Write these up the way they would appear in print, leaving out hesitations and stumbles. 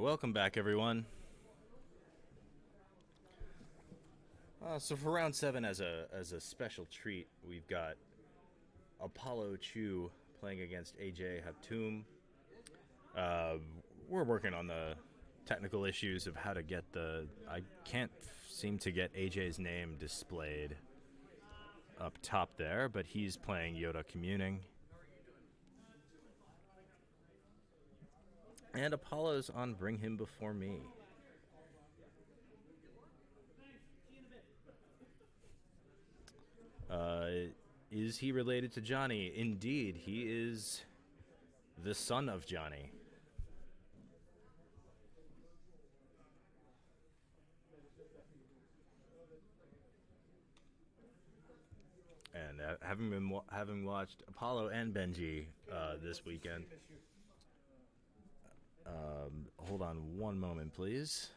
Alright, welcome back everyone. So for round 7 as a special treat, we've got Apollo Chu playing against AJ Hatoum. We're working on the technical issues of how to get I can't seem to get AJ's name displayed up top there, but he's playing Yoda Communing. And Apollo's on Bring Him Before Me. Is he related to Johnny? Indeed, he is the son of Johnny. And having watched Apollo and Benji this weekend. Hold on one moment, please.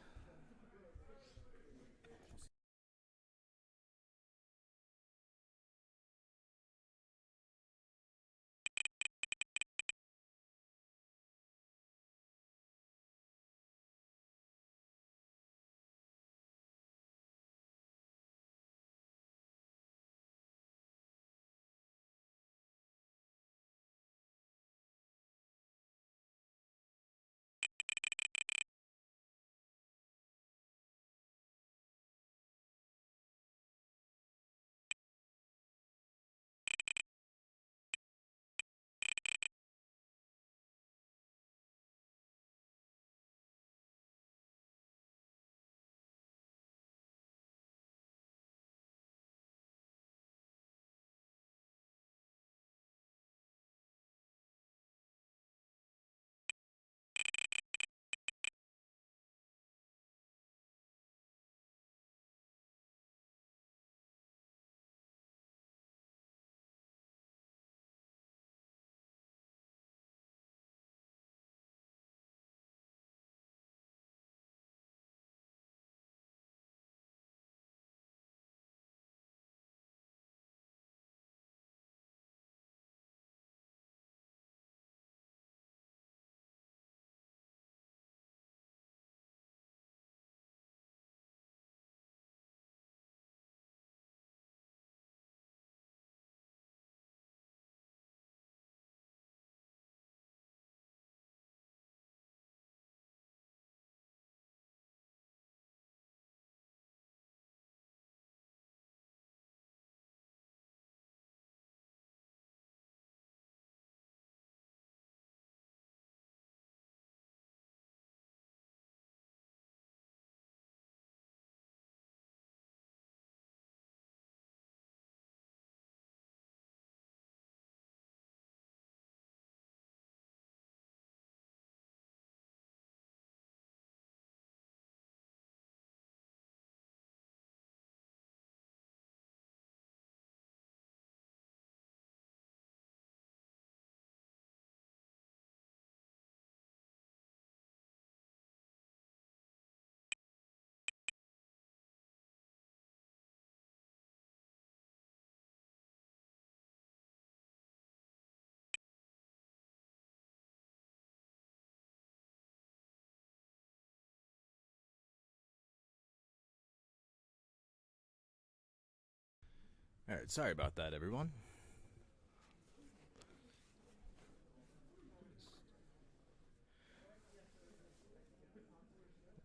Alright, sorry about that, everyone.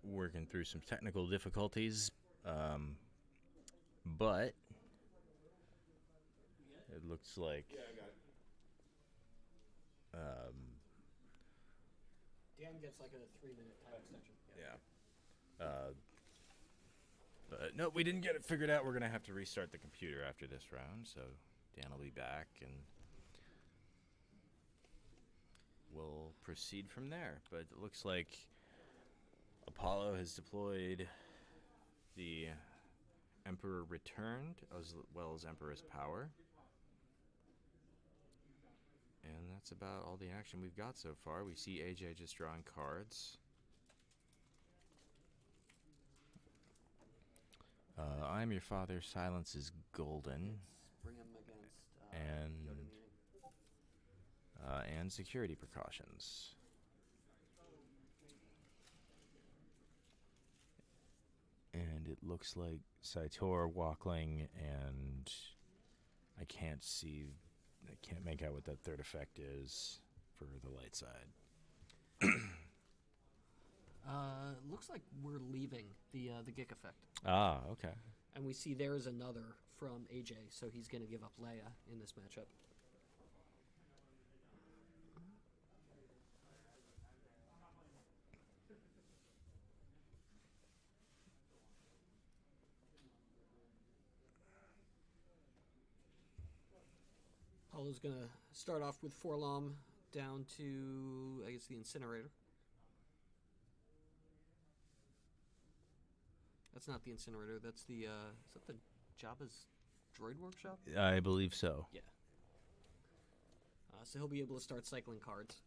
Working through some technical difficulties, but it looks like Dan gets like a 3-minute time extension. But no, we didn't get it figured out. We're gonna have to restart the computer after this round, so Dan will be back and we'll proceed from there. But it looks like Apollo has deployed the Emperor Returned as well as Emperor's Power. And that's about all the action we've got so far. We see AJ just drawing cards. I'm your father, silence is golden. Bring him against and Yoda meeting. And security precautions. looks like Saitor Walkling, and I can't make out what that third effect is for the light side. Looks like we're leaving the Gick effect. Ah, okay. And we see there is another from AJ, so he's going to give up Leia in this matchup. Apollo's going to start off with Forlom down to, I guess, the incinerator. That's not the incinerator. That's the, is that the Jabba's droid workshop? I believe so. Yeah. So he'll be able to start cycling cards.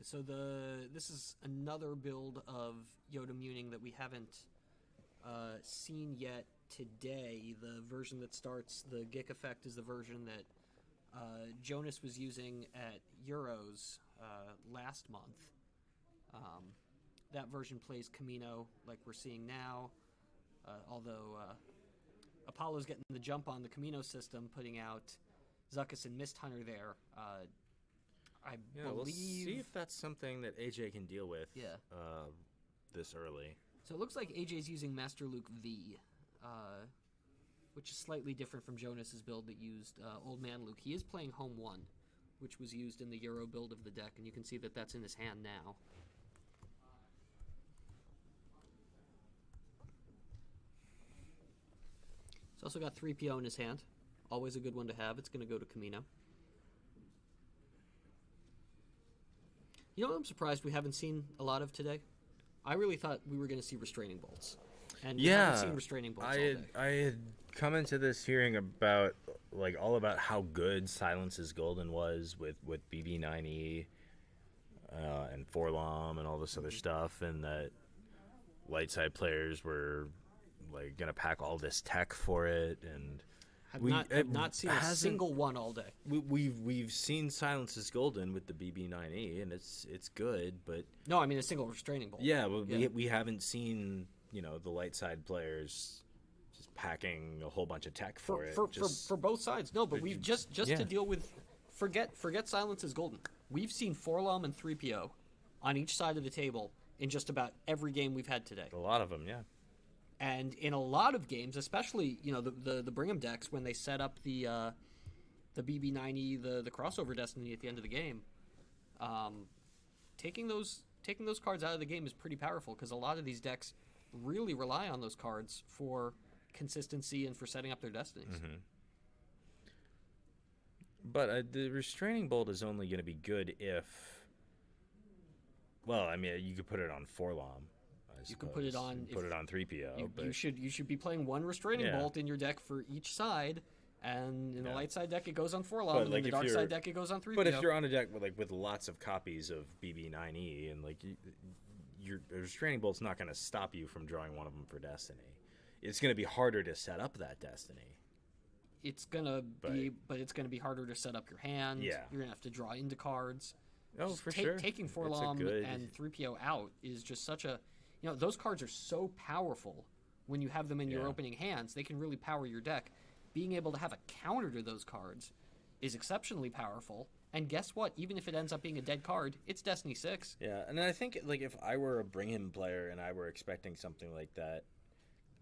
So this is another build of Yoda Communing that we haven't seen yet today. The version that starts the Gick effect is the version that Jonas was using at Euros last month. That version plays Camino like we're seeing now, although Apollo's getting the jump on the Camino system, putting out Zuckuss and Mist Hunter there. I believe... We'll see if that's something that AJ can deal with Yeah. this early. So it looks like AJ's using Master Luke V, which is slightly different from Jonas's build that used Old Man Luke. He is playing Home 1, which was used in the Euro build of the deck, and you can see that that's in his hand now. He's also got 3PO in his hand. Always a good one to have. It's going to go to Camino. You know what I'm surprised we haven't seen a lot of today? I really thought we were going to see Restraining Bolts. And we haven't seen Restraining Bolts all day. I had come into this hearing about, all about how good Silence is Golden was with BB9E and Forlom and all this other stuff, and that light side players were, going to pack all this tech for it, and... I've not seen a single one all day. We've seen Silence is Golden with the BB9E, and it's good, but no, I mean a single Restraining Bolt. Yeah, but we haven't seen the light side players just packing a whole bunch of tech for it for both sides. No, but we've just to deal with forget Silence is Golden. We've seen Forlom and 3PO on each side of the table in just about every game we've had today. A lot of them, yeah. And in a lot of games, especially the Brigham decks, when they set up the BB9E, the crossover destiny at the end of the game, taking those cards out of the game is pretty powerful, because a lot of these decks really rely on those cards for consistency and for setting up their destinies. Mm-hmm. But the Restraining Bolt is only going to be good if, you could put it on Forlom. You can put it on 3PO. You should be playing one Restraining Bolt in your deck for each side, and in the light side deck it goes on Forlom, and in the dark side deck it goes on 3PO. But if you're on a deck with lots of copies of BB9E, and your Restraining Bolt's not going to stop you from drawing one of them for Destiny. It's going to be harder to set up that Destiny. It's gonna be harder to set up your hand. Yeah. You're gonna have to draw into cards. Oh, for sure. Taking Forlom and 3PO out is just such a... those cards are so powerful when you have them in your opening hands. They can really power your deck. Being able to have a counter to those cards is exceptionally powerful. And guess what? Even if it ends up being a dead card, it's Destiny 6. Yeah, and I think if I were a Bring Him player and I were expecting something like that,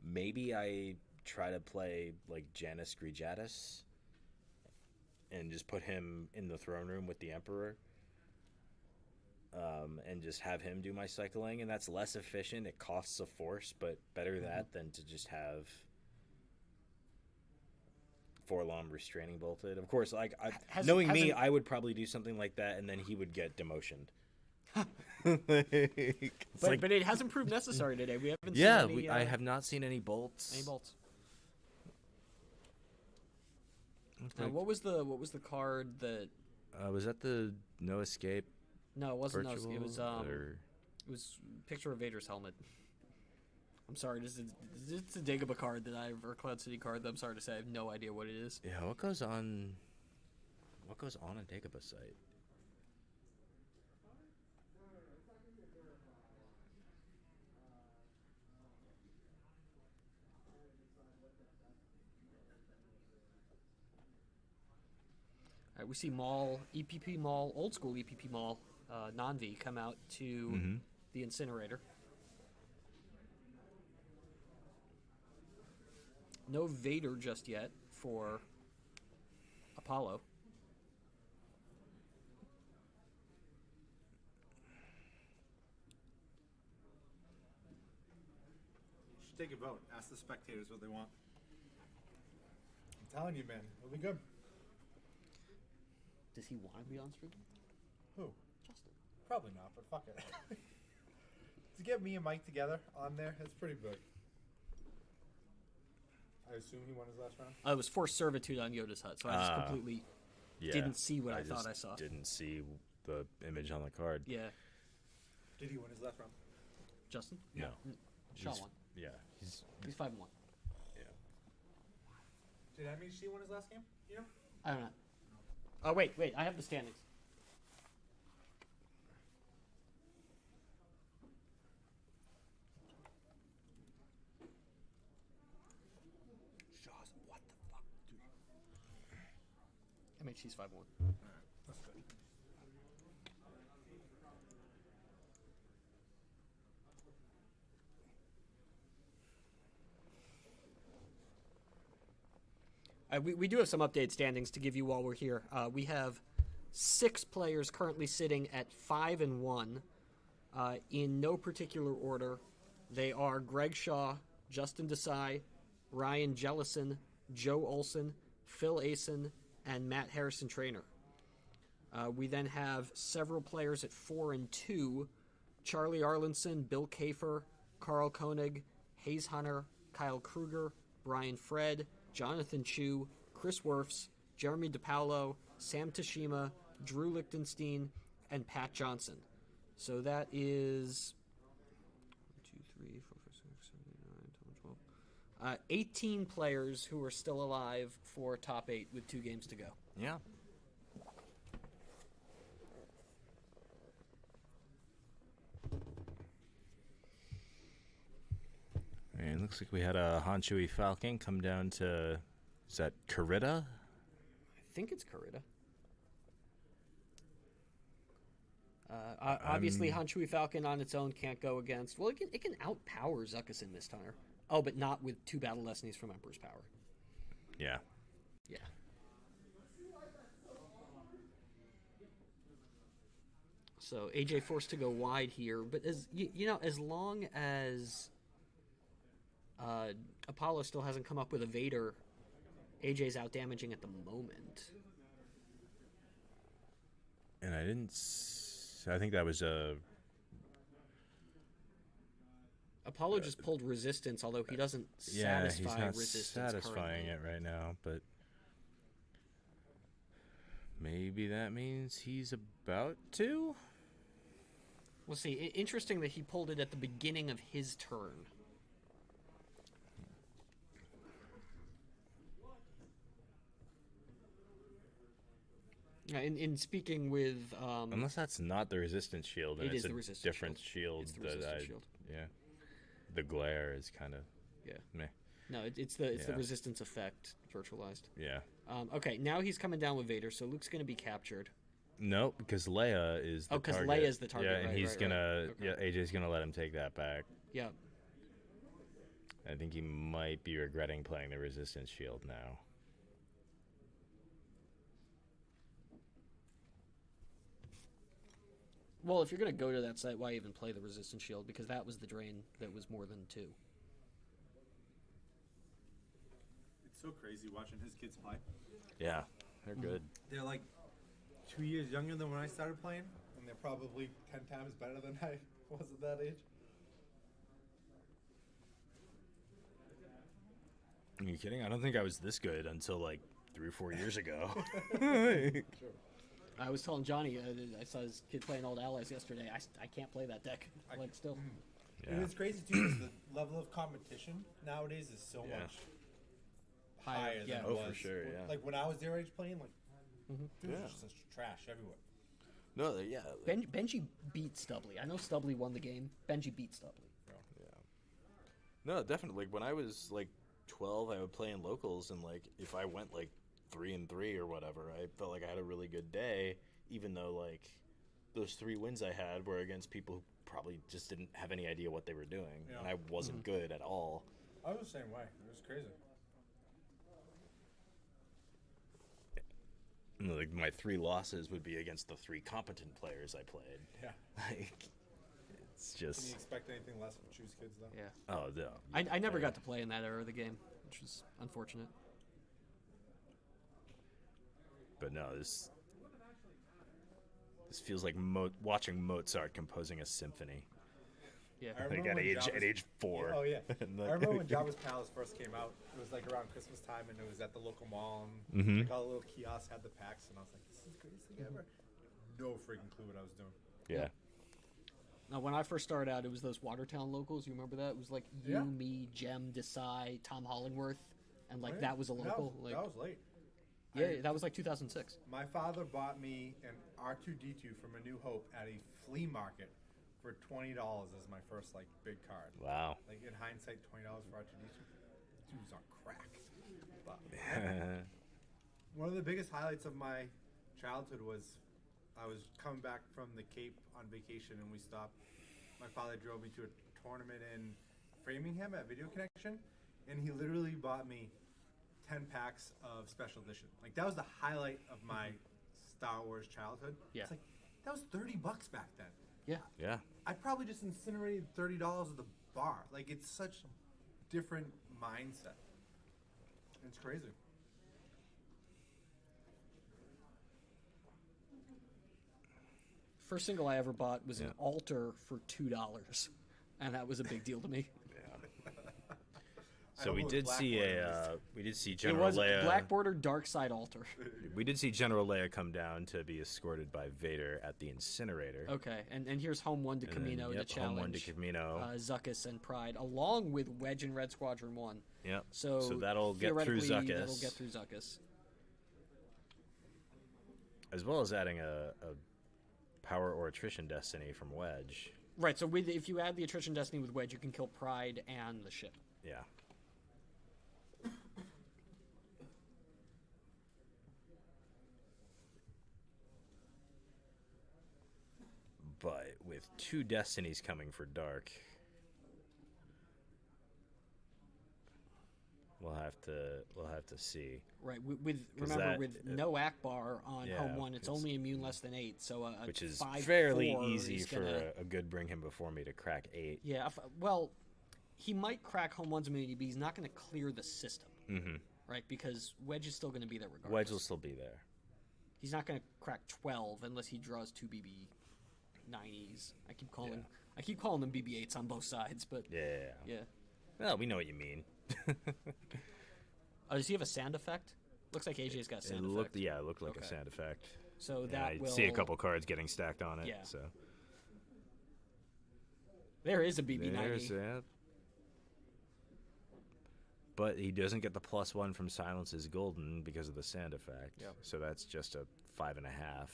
maybe I try to play Janus Grijatis and just put him in the throne room with the Emperor. And just have him do my cycling, and that's less efficient. It costs a force, but better that than to just have Forlom Restraining Bolted. Of course, knowing me, I would probably do something like that, and then he would get demotioned. But it hasn't proved necessary today. We haven't seen any... I have not seen any bolts. Any bolts. What was the card that... was that the No Escape? No, it wasn't. No, it was. Or... It was picture of Vader's helmet. I'm sorry. It's a Dagobah card or Cloud City card that I'm sorry to say. I have no idea what it is. Yeah, what goes on a Dagobah site? right, we see Maul, EPP Maul, old school EPP Maul, non-V come out to the incinerator. No Vader just yet for Apollo. You should take a vote. Ask the spectators what they want. I'm telling you, man. It'll be good. Does he want to be on stream? Who? Justin. Probably not, but fuck it. To get me and Mike together on there, that's pretty big. I assume he won his last round? It was forced servitude on Yoda's hut, so I just completely didn't see what I thought I saw. Didn't see the image on the card. Yeah. Did he win his last round? Justin? No. Shaw won. Yeah. He's 5-1. yeah. Did MEC win his last game? You know? I don't know. Oh, wait. I have the standings. Shaw's, what the fuck, dude? MHC's 5-1. That's good. We do have some updated standings to give you while we're here. We have 6 players currently sitting at 5-1 in no particular order. They are Greg Shaw, Justin Desai, Ryan Jellison, Joe Olson, Phil Asen, and Matt Harrison Trainer. We then have several players at 4-2. Charlie Arlinson, Bill Kafer, Carl Koenig, Hayes Hunter, Kyle Kruger, Brian Fred, Jonathan Chu, Chris Werfs, Jeremy DePaulo, Sam Tashima, Drew Lichtenstein, and Pat Johnson. So that is 18 players who are still alive for top 8 with 2 games to go. Yeah. And it looks like we had a Hanshui Falcon come down to, is that Carita? I think it's Carita. Obviously, Hanshui Falcon on its own can't go against. Well, it can outpower Zuckuss and Mist Hunter. Oh, but not with 2 Battle Destinies from Emperor's Power. Yeah. Yeah. So AJ forced to go wide here, but as you know, as long as Apollo still hasn't come up with a Vader, AJ's out damaging at the moment. And I think that was a... Apollo just pulled resistance, although he doesn't satisfy he's not resistance satisfying currently. it right now, but maybe that means he's about to? We'll see. Interesting that he pulled it at the beginning of his turn. In speaking with... Unless that's not the resistance shield, and It it's is a the resistance different shield. shield. It's the resistance shield. Yeah. The glare is kind of... Yeah. meh. No, it's the Yeah. resistance effect virtualized. Yeah. Okay, now he's coming down with Vader, so Luke's going to be captured. No, because Leia is the target. Oh, because Leia's the target, Yeah, and right, he's right, gonna... right. Okay. Yeah, AJ's gonna let him take that back. Yeah. I think he might be regretting playing the resistance shield now. Well, if you're going to go to that site, why even play the resistance shield? Because that was the drain that was more than 2. It's so crazy watching his kids play. Yeah, they're good. They're like 2 years younger than when I started playing, and they're probably 10 times better than I was at that age. Are you kidding? I don't think I was this good until like 3 or 4 years ago. Sure. I was telling Johnny, I saw his kid playing Old Allies yesterday. I can't play that deck, like, still. Yeah. And it's crazy, too, is the level of competition nowadays is so Yeah. much higher yeah. than it Oh, was. for sure, yeah. Like, when I was their age playing, like, dudes Yeah. were just trash everywhere. No, yeah. Benji beat Stubley. I know Stubley won the game. Benji beat Stubley. Yeah. No, definitely. Like when I was like 12, I would play in locals, and like if I went like 3-3 or whatever. I felt like I had a really good day, even though like those 3 wins I had were against people who probably just didn't have any idea what they were doing, Yeah. and I wasn't good at all. I was the same way. It was crazy. And, like my 3 losses would be against the 3 competent players I played. Yeah. Like it's Can you just expect anything less from Choose Kids, though? Yeah. oh no. I never got to play in that era of the game, which was unfortunate. But no, this feels like watching Mozart composing a symphony. Yeah. I Like remember at when age Java's- 4. Yeah, oh yeah. And I like- remember when Java's Palace first came out. It was like around Christmas time, and it was at the local mall, and Mhm. like all the little kiosks had the packs, and I was like, "This is the greatest thing ever." No freaking clue what I was doing. Yeah. Now, when I first started out, it was those Watertown locals. You remember that? It was like you, Yeah. me, Jem, Desai, Tom Hollingworth, and like Oh, yeah. that was a local. That was late. Yeah, that was like 2006. My father bought me an R2D2 from A New Hope at a flea market for $20 as my first like big card. Wow. Like in hindsight, $20 for R2D2. Dude was on crack. But one of the biggest highlights of my childhood was I was coming back from the Cape on vacation, and we stopped. My father drove me to a tournament in Framingham at Video Connection, and he literally bought me 10 packs of Special Edition. Like that was the highlight of my Star Wars childhood. Yeah. It's like that was $30 back then. Yeah. Yeah. I probably just incinerated $30 at the bar. Like it's such a different mindset. It's crazy. First single I ever bought was an Yeah. altar for $2, and that was a big deal to me. So we almost did see blackboarded we did see It General was Leia. Black Border Dark Side altar. We did see General Leia come down to be escorted by Vader at the incinerator. Okay, and here's Home 1 to And then, Camino yep, to challenge Home 1 to Camino. Zuckuss and Pride, along with Wedge and Red Squadron 1. Yep. So that'll get through theoretically, Zuckuss. That'll get through Zuckuss. As well as adding a power or attrition destiny from Wedge. Right, so if you add the Attrition Destiny with Wedge, you can kill Pride and the ship. Yeah. But with 2 destinies coming for Dark, we'll have to see. Right, 'Cause remember that- with no Akbar on yeah, Home 1, it's it's- only immune less than 8, so a Which is 5-4 fairly easy is for gonna, a good bring him before me to crack 8. Yeah, well, he might crack Home 1's immunity, but he's not going to clear the system, Mm-hmm. right? Because Wedge is still going to be there regardless. Wedge will still be there. He's not going to crack 12 unless he draws 2 BB-90s. I keep calling them BB-8s on both sides, but Yeah. yeah. Well, we know what you mean. Does he have a sand effect? Looks like AJ's got a sand effect. It looked like Okay. a sand effect. So And that I will see a couple cards getting stacked on it. Yeah. So There is a BB-90. there's that. But he doesn't get the +1 from Silence is Golden because of the sand effect. Yep. So that's just a 5.5.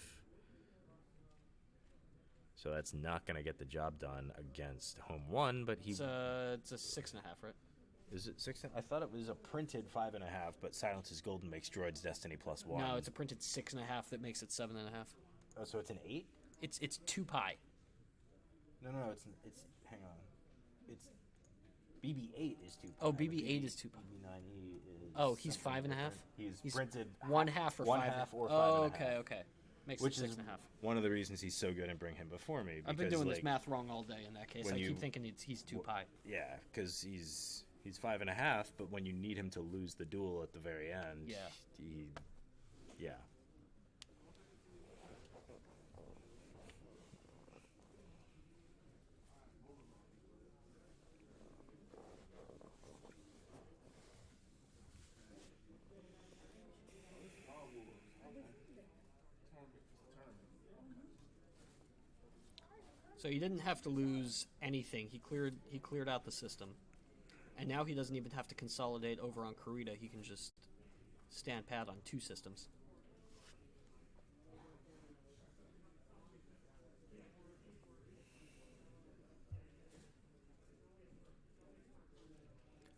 So that's not going to get the job done against Home 1, but he... It's a 6.5, right? Is it 6? I thought it was a printed 5.5, but Silence is Golden makes Droid's Destiny +1. No, it's a printed 6.5 that makes it 7.5. Oh, so it's an 8? It's 2 pi. No, it's hang on. It's BB-8 is 2. Oh, BB-8 is 2 pi. BB-9E is. Oh, he's something 5.5? different. He's printed 1/2 or 1/2 5. or Oh, 5.5. okay. Makes Which it is 6.5. one of the reasons he's so good at Bring Him Before Me. I've been because, doing like, this math wrong all day in that case. when I you- keep thinking he's 2 pi. Yeah, because he's 5.5, but when you need him to lose the duel at the very end, Yeah. yeah. So he didn't have to lose anything. He cleared out the system. And now he doesn't even have to consolidate over on Kurita. He can just stand pat on 2 systems.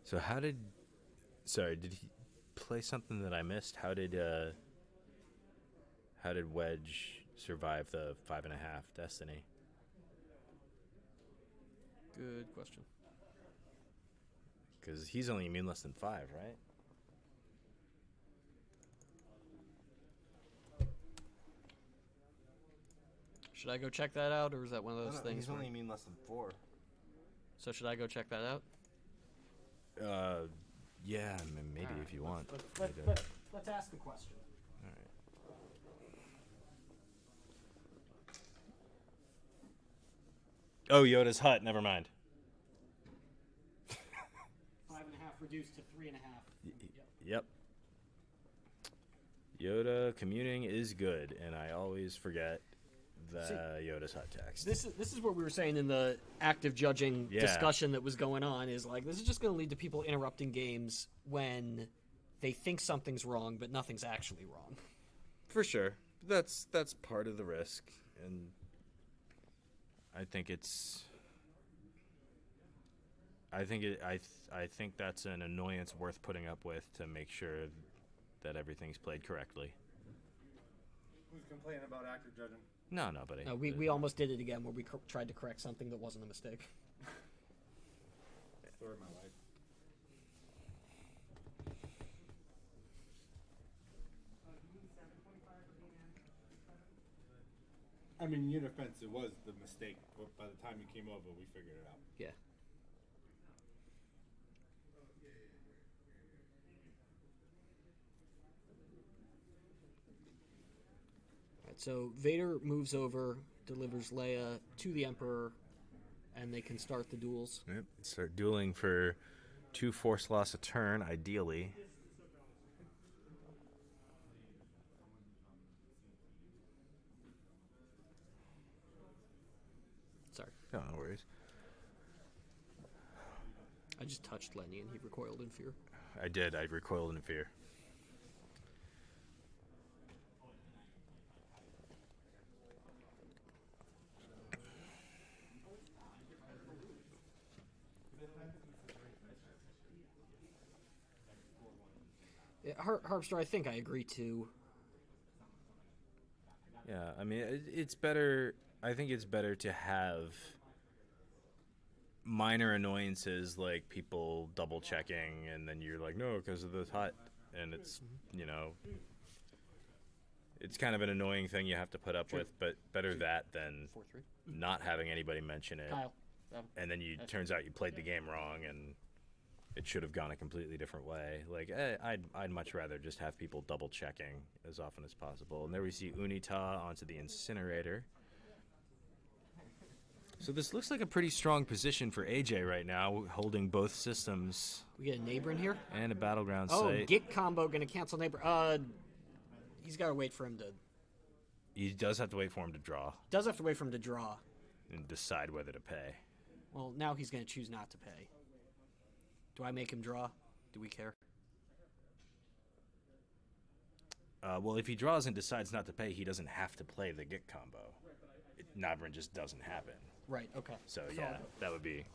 So did he play something that I missed? How did Wedge survive the 5.5 Destiny? Good question. Because he's only immune less than 5, right? Should I go check that out, or is that one of those things? He's only immune less than 4. So should I go check that out? Yeah, maybe All right, if you want. Let's ask the question. All right. Oh, Yoda's hut. Never mind. 5.5 reduced to 3.5. Yep. Yoda communing is good, and I always forget the Yoda's hut text. This is what we were saying in the active judging discussion that was going on, is like, this is just going to lead to people interrupting games when they think something's wrong, but nothing's actually wrong. For sure. That's part of the risk, and I think it's I think that's an annoyance worth putting up with to make sure that everything's played correctly. Who's complaining about active judging? No, nobody. No, we almost did it again where we tried to correct something that wasn't a mistake. Story of my life. I mean, in your defense, it was the mistake, but by the time you came over, we figured it out. Yeah. Alright, so Vader moves over, delivers Leia to the Emperor, and they can start the duels. Yep. Start dueling for 2 force loss a turn, ideally. Sorry. No worries. I just touched Lenny and he recoiled in fear. I did. I recoiled in fear. Yeah, Harpster, I think I agree too. Yeah, I mean, it's better. I think it's better to have minor annoyances like people double checking, and then you're like, no, because of the hut, and it's it's kind of an annoying thing you have to put up with. But better that than 4-3. not having anybody mention it, Kyle. and then turns out you played the game wrong, and it should have gone a completely different way. Like, I'd much rather just have people double checking as often as possible. And there we see Unita onto the incinerator. So this looks like a pretty strong position for AJ right now, holding both systems. We get a neighbor in here? And a battleground Oh, site. Git combo gonna cancel neighbor. He's gotta wait for him to... He does have to wait for him to draw. Does have to wait for him to draw. And decide whether to pay. Well, now he's gonna choose not to pay. Do I make him draw? Do we care? Well, if he draws and decides not to pay, he doesn't have to play the Git combo. Navrin just doesn't happen. Right, okay. So yeah, that would be...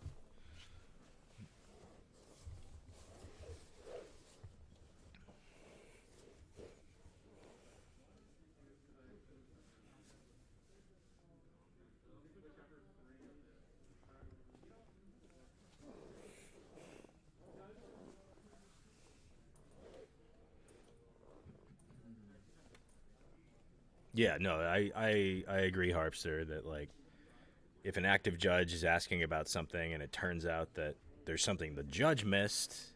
Yeah, no, I agree, Harpster, that like if an active judge is asking about something and it turns out that there's something the judge missed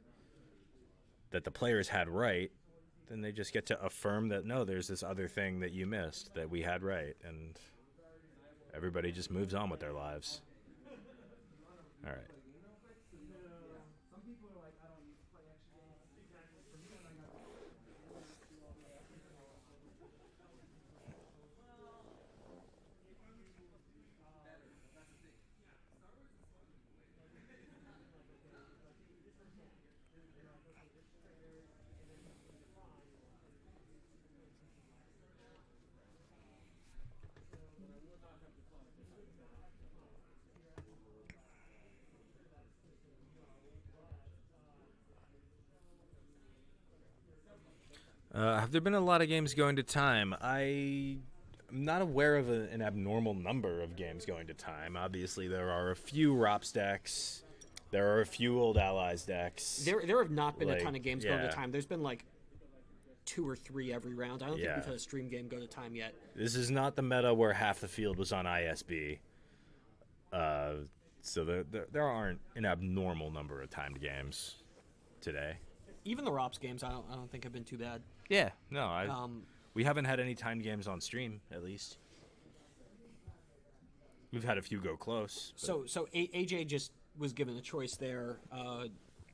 that the players had right, then they just get to affirm that no, there's this other thing that you missed that we had right, and everybody just moves on with their lives. All right. Have there been a lot of games going to time? I'm not aware of an abnormal number of games going to time. Obviously, there are a few ROPS decks. There are a few Old Allies decks. There have not been a Like, ton of games going to yeah. time. There's been like 2 or 3 every round. I don't think Yeah. we've had a stream game go to time yet. This is not the meta where half the field was on ISB. So there aren't an abnormal number of timed games today. Even the ROPS games, I don't think have been too bad. Yeah, no, we haven't had any timed games on stream, at least. We've had a few go close. but- So AJ just was given a choice there,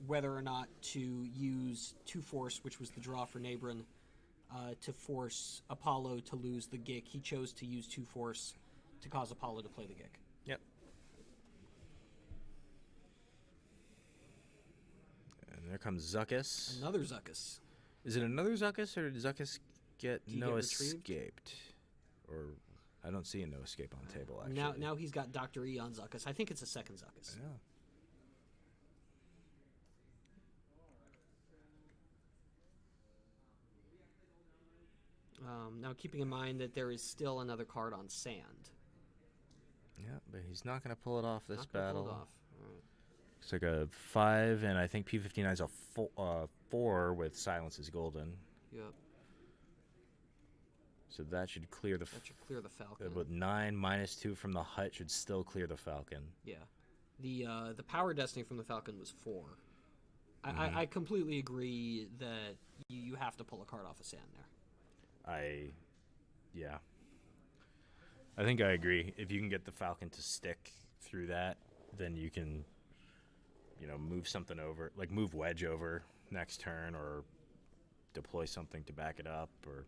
whether or not to use 2 Force, which was the draw for Nabrin, to force Apollo to lose the Gick. He chose to use 2 Force to cause Apollo to play the Gick. Yep. And there comes Zuckus. Another Zuckus. Is it another Zuckus, or did Zuckus get Did he no get retrieved? escaped? Or I don't see a no escape on the table, actually. Now he's got Dr. E on Zuckus. I think it's a second Zuckus. Yeah. Now, keeping in mind that there is still another card on Sand. Yeah, but he's not going to pull it off this Not gonna battle. pull it off. All right. It's like a 5, and I think P59 is a 4 with Silence is Golden. Yep. So that should clear the... That should clear the Falcon. With 9 minus 2 from the hut should still clear the Falcon. Yeah. The Power Destiny from the Falcon was 4. I completely agree that you have to pull a card off of Sand there. Yeah. I think I agree. If you can get the Falcon to stick through that, then you can, move something over, like move Wedge over next turn, or deploy something to back it up, or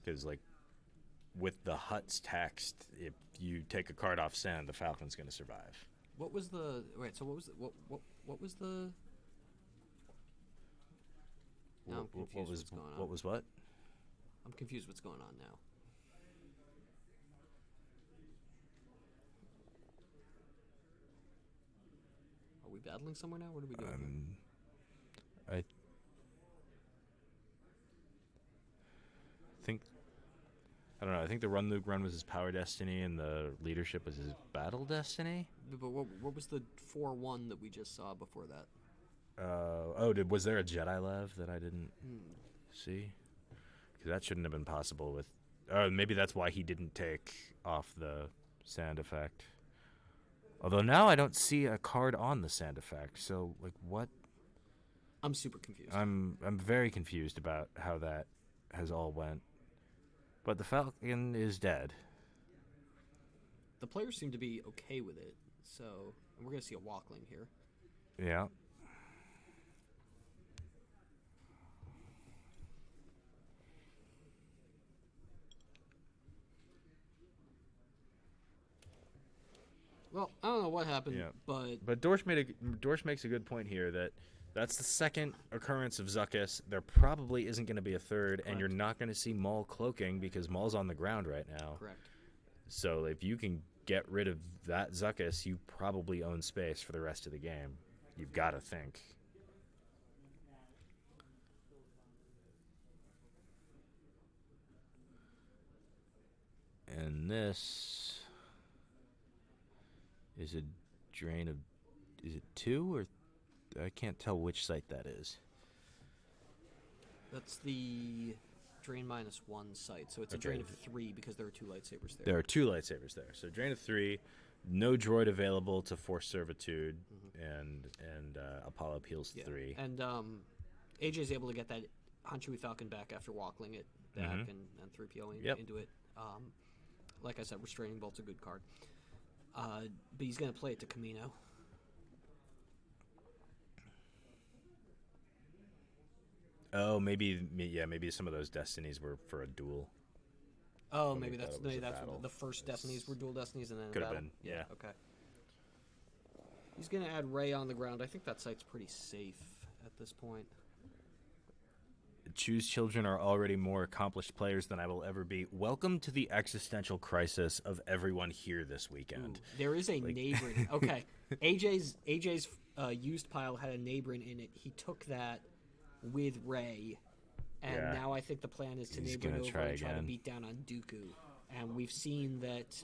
because like with the hut's text, if you take a card off Sand, the Falcon's going to survive. What was the So what was what was the? Now I'm confused what's going on. What was what? I'm confused what's going on now. Are we battling somewhere now? What are we doing? I think I don't know. I think the Luke run was his Power Destiny, and the Leadership was his Battle Destiny. But what was the 4-1 that we just saw before that? Was there a Jedi Lev that I didn't see? Because that shouldn't have been possible with. Maybe that's why he didn't take off the Sand effect. Although now I don't see a card on the Sand effect. So like, what? I'm super confused. I'm very confused about how that has all went. But the Falcon is dead. The players seem to be okay with it, so we're going to see a Walkling here. Yeah. Well, I don't know what happened, Yeah. but Dorsch makes a good point here that that's the second occurrence of Zuckus. There probably isn't going to be a third, and you're not going to see Maul cloaking because Maul's on the ground right now. correct. So if you can get rid of that Zuckus, you probably own space for the rest of the game. You've got to think. And this is a drain of... Is it 2 or... I can't tell which site that is. That's the drain -1 site, so it's a Okay. drain of 3 because there are 2 lightsabers there. There are 2 lightsabers there. So drain of 3, no droid available to force servitude, and Apollo peels 3. And AJ's able to get that Hanchui Falcon back after Walkling it back and 3POing Yep. into it. Like I said, Restraining Bolt's a good card. But he's going to play it to Camino. Oh, maybe some of those destinies were for a duel. Oh, When maybe we thought that's it was a what battle. the first destinies were dual destinies and then Could have battle? been, yeah. Okay. He's going to add Rey on the ground. I think that site's pretty safe at this point. Choose children are already more accomplished players than I will ever be. Welcome to the existential crisis of everyone here this weekend. Ooh, there is a neighboring. Okay, AJ's used pile had a neighboring in it. He took that with Rey, and Yeah. now I think the plan is to He's neighbor gonna over try and try to again. beat down on Dooku. And we've seen that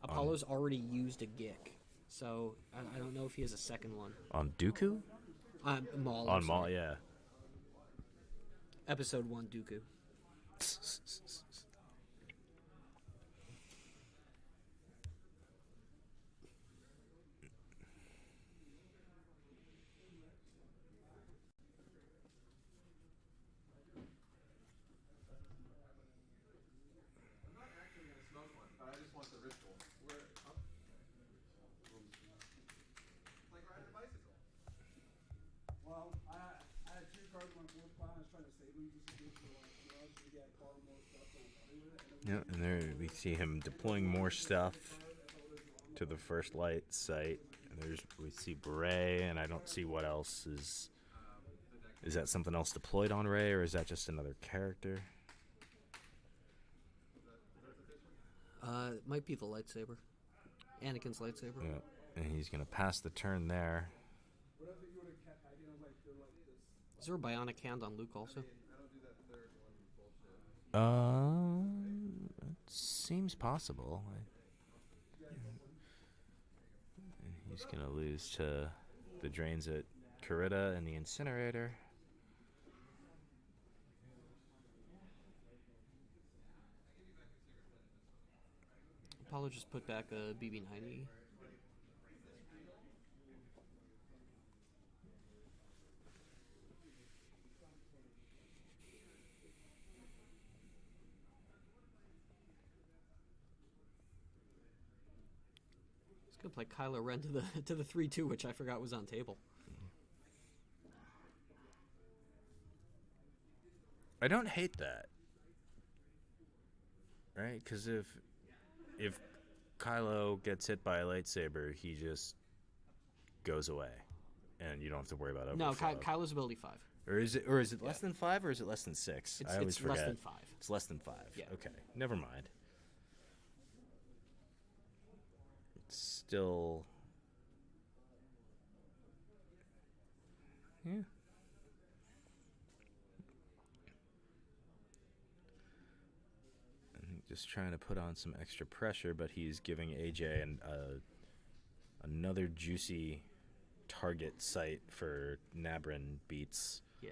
Apollo's already used a Gick, so I don't know if he has a second one. On Dooku? Maul. On Maul, yeah. Episode 1, Dooku. I'm not actually gonna smoke one, but I just want the ritual. Where up? Like riding a bicycle. Well, I had 2 cars in my fourth pile. I was trying to save them just in case for like drugs to get far more stuff than I thought with it. Yeah, and there we see him deploying more stuff to the first light site. And we see Rey, and I don't see what else is. Is that something else deployed on Rey, or is that just another character? It might be the lightsaber. Anakin's lightsaber. Yeah, and he's gonna pass the turn there. What if you would have kept hacking them like they're like this? Is there a bionic hand on Luke also? I don't do that third one bullshit. It seems possible. And he's gonna lose to the drains at Kurita and the incinerator. Apollo just put back a BB-90. He's gonna play Kylo Ren to the 3-2, which I forgot was on table. I don't hate that, right? Because if Kylo gets hit by a lightsaber, he just goes away, and you don't have to worry about No, overflow. Kylo's ability 5. Or is it less than 5, or is it less than 6? I always It's forget. less than 5. It's less than 5. Yeah. Okay, never mind. It's still. Yeah. Just trying to put on some extra pressure, but he's giving AJ another juicy target site for Nabrin beats. Yeah.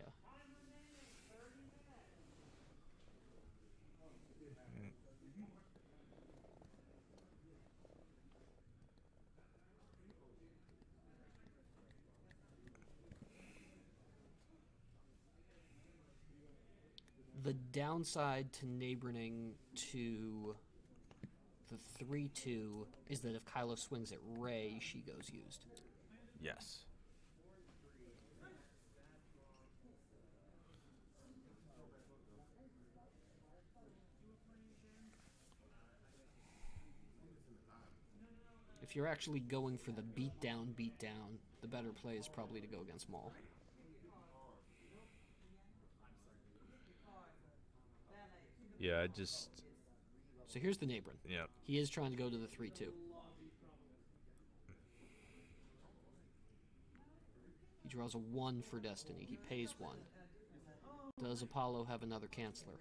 The downside to neighboring to the 3-2 is that if Kylo swings at Rey, she goes used. Yes. If you're actually going for the beatdown, the better play is probably to go against Maul. Yeah, I just. So here's the neighboring. Yeah. He is trying to go to the 3-2. He draws a 1 for Destiny. He pays 1. Does Apollo have another canceller?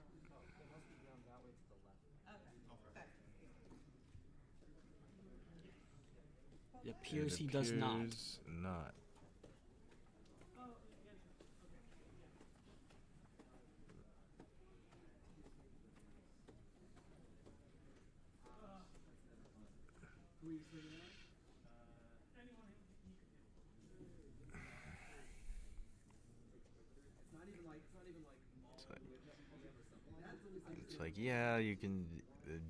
It appears he does not. Appears not. It's like, yeah, you can.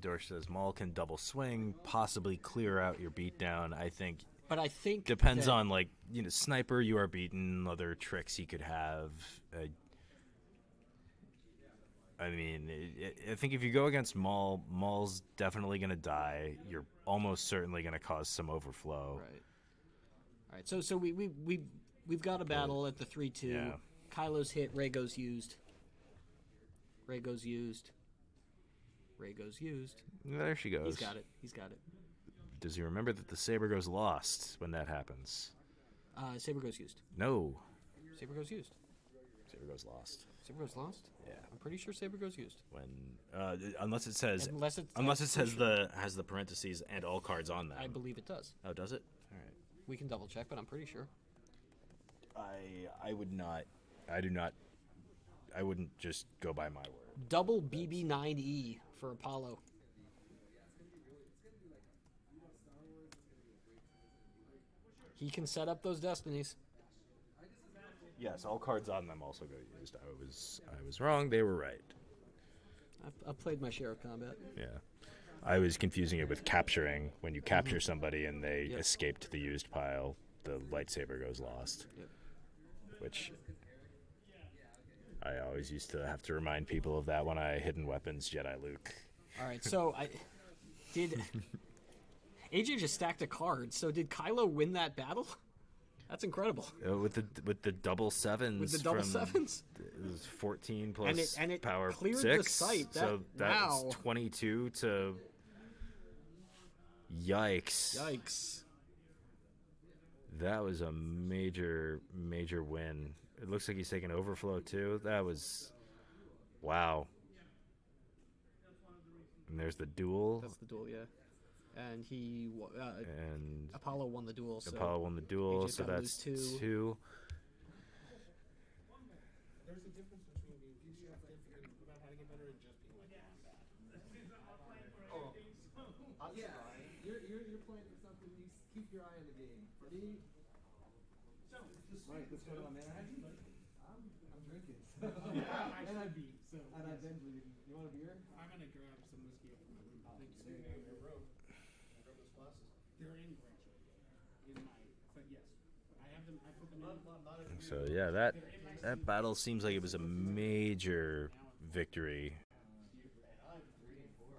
Dorsch says Maul can double swing, possibly clear out your beatdown. I think But I think depends that- on, like, you know, sniper, you are beaten, other tricks he could have. I mean, I think if you go against Maul, Maul's definitely going to die. You're almost certainly going to cause some overflow. Right. All right. So we've got a battle at the 3-2. Yeah. Kylo's hit. Rey goes used. Rey goes used. Rey goes used. There she goes. He's got it. He's got it. Does he remember that the saber goes lost when that happens? Saber goes used. No. Saber goes used. Saber Saber goes lost. Saber goes lost. Yeah. I'm pretty sure Saber goes used. When unless it says Unless it's has the parentheses and all cards on them. I believe it does. Oh, does it? All right. We can double check, but I'm pretty sure. I would not. I do not. I wouldn't just go by my word. Double BB9E for Apollo. He can set up those destinies. Yes, all cards on them also go used. I was wrong. They were right. I've played my share of combat. Yeah. I was confusing it with capturing. When you capture somebody and they escape to the used pile, the lightsaber goes lost. Yep. Which I always used to have to remind people of that when I Hidden Weapons Jedi Luke. All right, so did AJ just stacked a card? So did Kylo win that battle? That's incredible. With the double sevens. With the double sevens? It was 14 plus and it power cleared 6. the site. So that wow. was 22 to... Yikes. Yikes. That was a major win. It looks like he's taking overflow too. That was... Wow. And there's the duel. That's the duel, yeah. And and Apollo won the duel. So Apollo won the duel, AJ's so gotta that's lose 2. There's a difference between being constructive and about how to get better and just being like bad. Yeah, you're playing for something. You keep your eye on the game. For me, Mike, what's going on, man? I'm drinking. And I beat, so. And I've been drinking. You want a beer? I'm gonna grab some whiskey up from my room. Thank you. There you go. They're in Grant. But yes, I have them. I put them in. So yeah, that battle seems like it was a major victory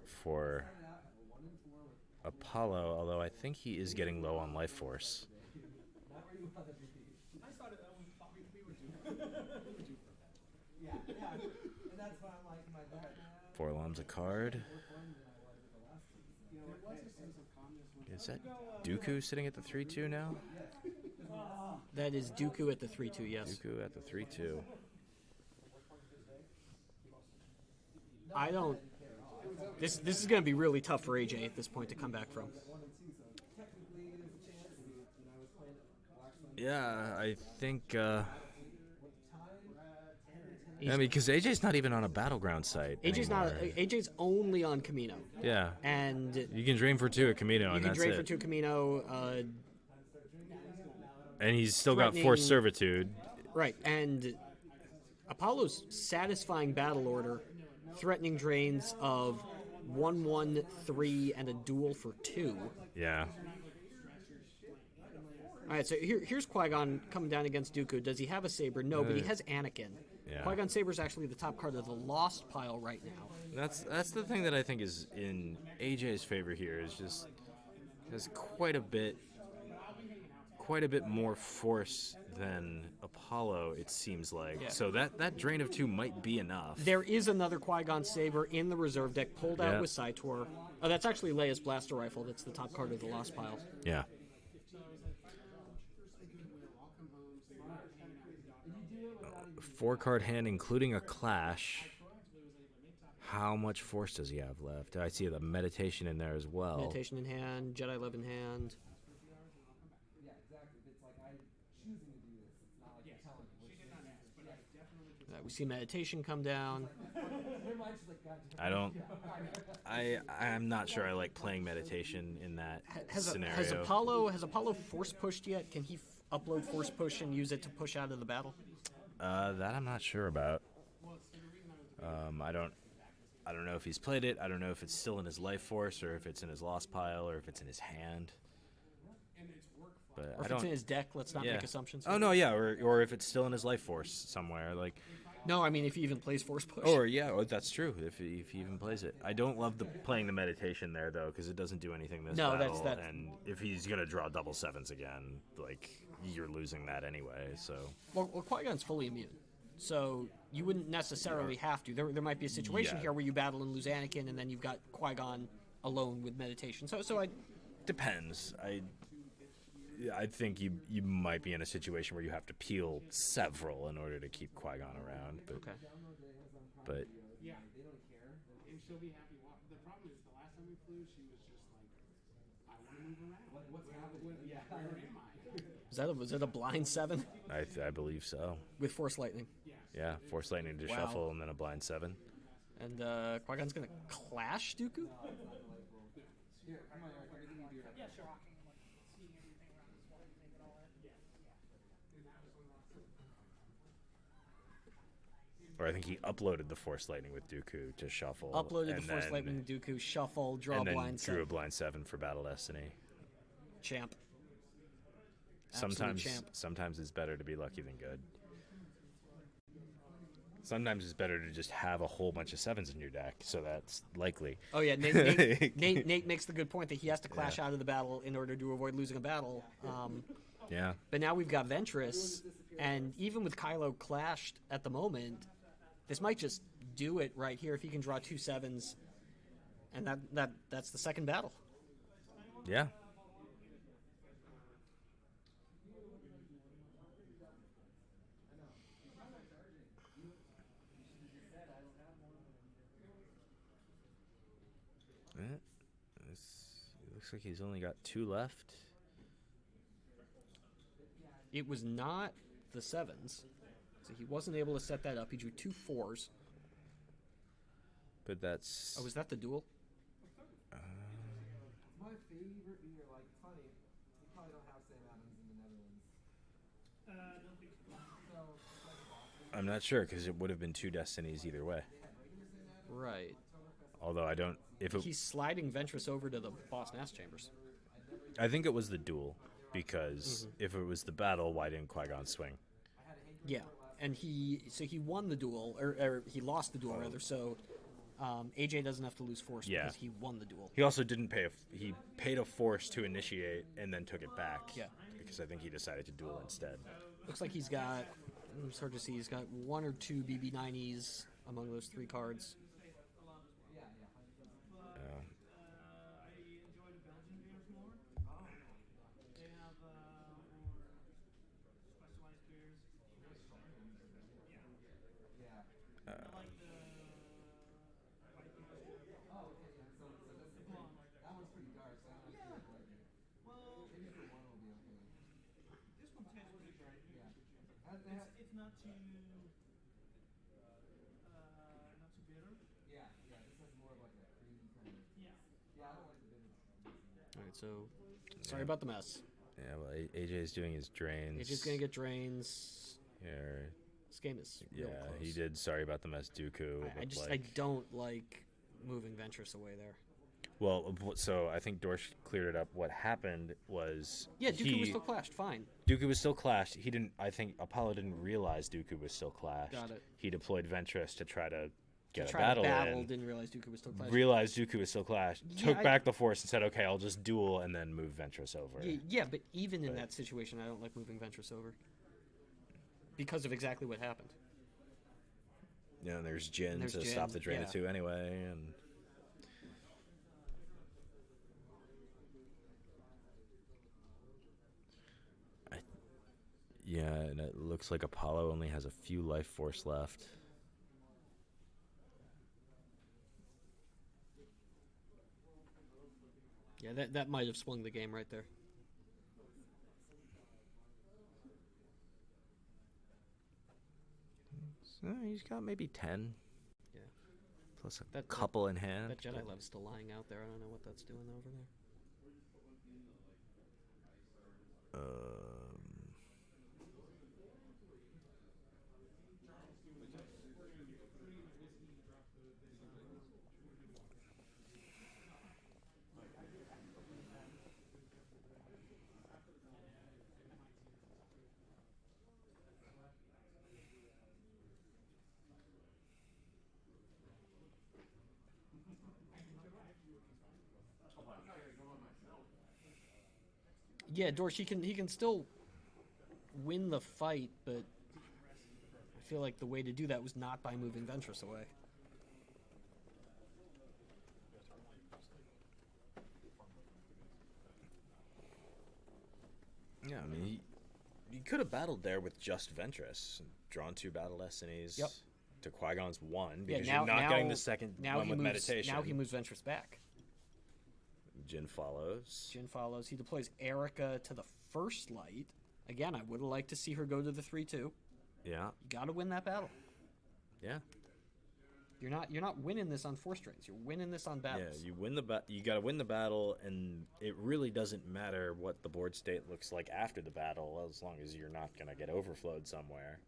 for Apollo, although I think he is getting low on life force. I started that one. We were due. Yeah. And that's why I'm like, my dad. Forlom's a card. There was a sense of calmness when Is that Dooku sitting at the 3-2 now? that is Dooku at the 3-2, yes. Dooku at the 3-2. I don't... This is going to be really tough for AJ at this point to come back from. Yeah, I think... I mean, because AJ's not even on a battleground site AJ's anymore. AJ's only on Camino. Yeah. And You can drain for 2 at Camino, you and can that's drain it. for 2 Camino. And he's still got threatening- forced servitude. Right, and Apollo's satisfying battle order, threatening drains of 1, 3, and a duel for 2. Yeah. All right, so here's Qui-Gon coming down against Dooku. Does he have a saber? No, but he has Anakin. Yeah. Qui-Gon saber is actually the top card of the Lost pile right now. That's the thing that I think is in AJ's favor here, is just has quite a bit more force than Apollo, it seems like. Yeah. So that drain of 2 might be enough. There is another Qui-Gon saber in the reserve deck, pulled out Yeah. with Saitor. Oh, that's actually Leia's blaster rifle. That's the top card of the Lost pile. Yeah. 4-card hand, including a clash. How much force does he have left? I see the meditation in there as well. Meditation in hand, Jedi Love in hand. Yeah, exactly. It's like I'm choosing to do this. It's not like you're telling me. We see meditation come down. Their mind's just like, God, I'm not sure I like playing meditation in that scenario. Has Apollo force pushed yet? Can he upload force push and use it to push out of the battle? That I'm not sure about. I don't know if he's played it. I don't know if it's still in his life force, or if it's in his lost pile, or if it's in his hand. But Or if it's in his deck, let's not make assumptions. Oh no, yeah, or if it's still in his life force somewhere, like. No, I mean if he even plays force push. Or that's true. If he even plays it, I don't love playing the meditation there though, because it doesn't do anything this battle. that's that. And if he's gonna draw double 7s again, like you're losing that anyway. So. Well, Qui-Gon's fully immune, so you wouldn't necessarily have to. There might be a situation here where you battle and lose Anakin, and then you've got Qui-Gon alone with meditation. So I Depends. I think you might be in a situation where you have to peel several in order to keep Qui-Gon around. But Okay. but Yeah. They don't care. And she'll be happy. The problem is the last time we flew, she was just like, I want to move around. What's happening? Yeah. Where am I? Was that a blind 7 I believe so. with Force Lightning? Yeah, Force Lightning to Wow. shuffle and then a blind 7. And Qui-Gon's gonna clash Dooku? Here, come on, Eric. Let me give you beer. Yeah, sure. Seeing everything around this one, take it all in. Or I think he uploaded the Force Lightning with Dooku to shuffle. Uploaded the and Force then- Lightning Dooku, shuffle, draw and then blind drew a 7. blind 7 for Battle Destiny. Champ. Absolute champ. Sometimes it's better to be lucky than good. Sometimes it's better to just have a whole bunch of 7s in your deck, so that's likely. Oh yeah, Nate makes the good point that he has to clash out of the battle in order to avoid losing a battle. Yeah. But now we've got Ventress, and even with Kylo clashed at the moment, this might just do it right here if he can draw 2 7s, and that's the second battle. Yeah. It looks like he's only got 2 left. It was not the 7s, so he wasn't able to set that up. He drew 2 4s. But that's... Oh, was that the duel? My favorite beer. Like, it's funny. You probably don't have Sam Adams in the Netherlands. Don't think so. So, it's like Boston. I'm not sure, because it would have been 2 Destinies either way. Right. Although I don't... He's sliding Ventress over to the Boss Nass Chambers. I think it was the duel, because if it was the battle, why didn't Qui-Gon swing? Yeah, and he won the duel, or he lost the duel rather. So AJ doesn't have to lose force Yeah. because he won the duel. He also didn't pay he paid a force to initiate and then took it back. Yeah. Because I think he decided to duel instead. Looks like he's got. It's hard to see. He's got 1 or 2 BB90s among those 3 cards. I enjoy the Belgian beers more. They have more specialized beers. Yeah. I like the white beers. Oh, okay. Yeah. So that's the thing. That one's pretty dark, so I don't know if you like it. Well, Maybe for one will be okay. this one tastes pretty bright. Yeah. It's not too bitter. Yeah, this has more of like a creamy kind of. Yeah. Yeah, I don't like the bitter. All right, so sorry about the mess. Yeah, well, AJ's doing his drains. AJ's gonna get drains. Here. This game is Yeah, real close. he did. Sorry about the mess, Dooku. I don't like moving Ventress away there. Well, so I think Dorsch cleared it up. What happened was... Yeah, Dooku was still clashed. Fine. Dooku was still clashed. He didn't... I think Apollo didn't realize Dooku was still clashed. Got it. He deployed Ventress to try to get a Tried to battle battle, in. didn't realize Dooku was still clashed. Realized Dooku was still clashed. Yeah, Took back the force and said, okay, I'll just duel and then move Ventress over. Yeah, but even in that situation, I don't like moving Ventress over. Because of exactly what happened. Yeah, and there's Jin There's to Jin, stop the Drain yeah. of 2 anyway, and... Yeah, and it looks like Apollo only has a few life force left. Yeah, that might have swung the game right there. So he's got maybe 10. Yeah. Plus a That- couple in hand. That Jedi Love's still lying out there. I don't know what that's doing over there. Yeah, Dorsch, he can still win the fight, but I feel like the way to do that was not by moving Ventress away. Yeah, I mean, he could have battled there with just Ventress, drawn 2 battle destinies. Yep. To Qui-Gon's 1 Yeah, because now, you're not getting the second now one he with moves, meditation. Now he moves Ventress back. Jin follows. Jin follows. He deploys Erica to the first light. Again, I would have liked to see her go to the 3-2. Yeah. You got to win that battle. Yeah. You're not winning this on 4 strings. You're winning this on battles. Yeah, you win you got to win the battle, and it really doesn't matter what the board state looks like after the battle, as long as you're not going to get overflowed somewhere.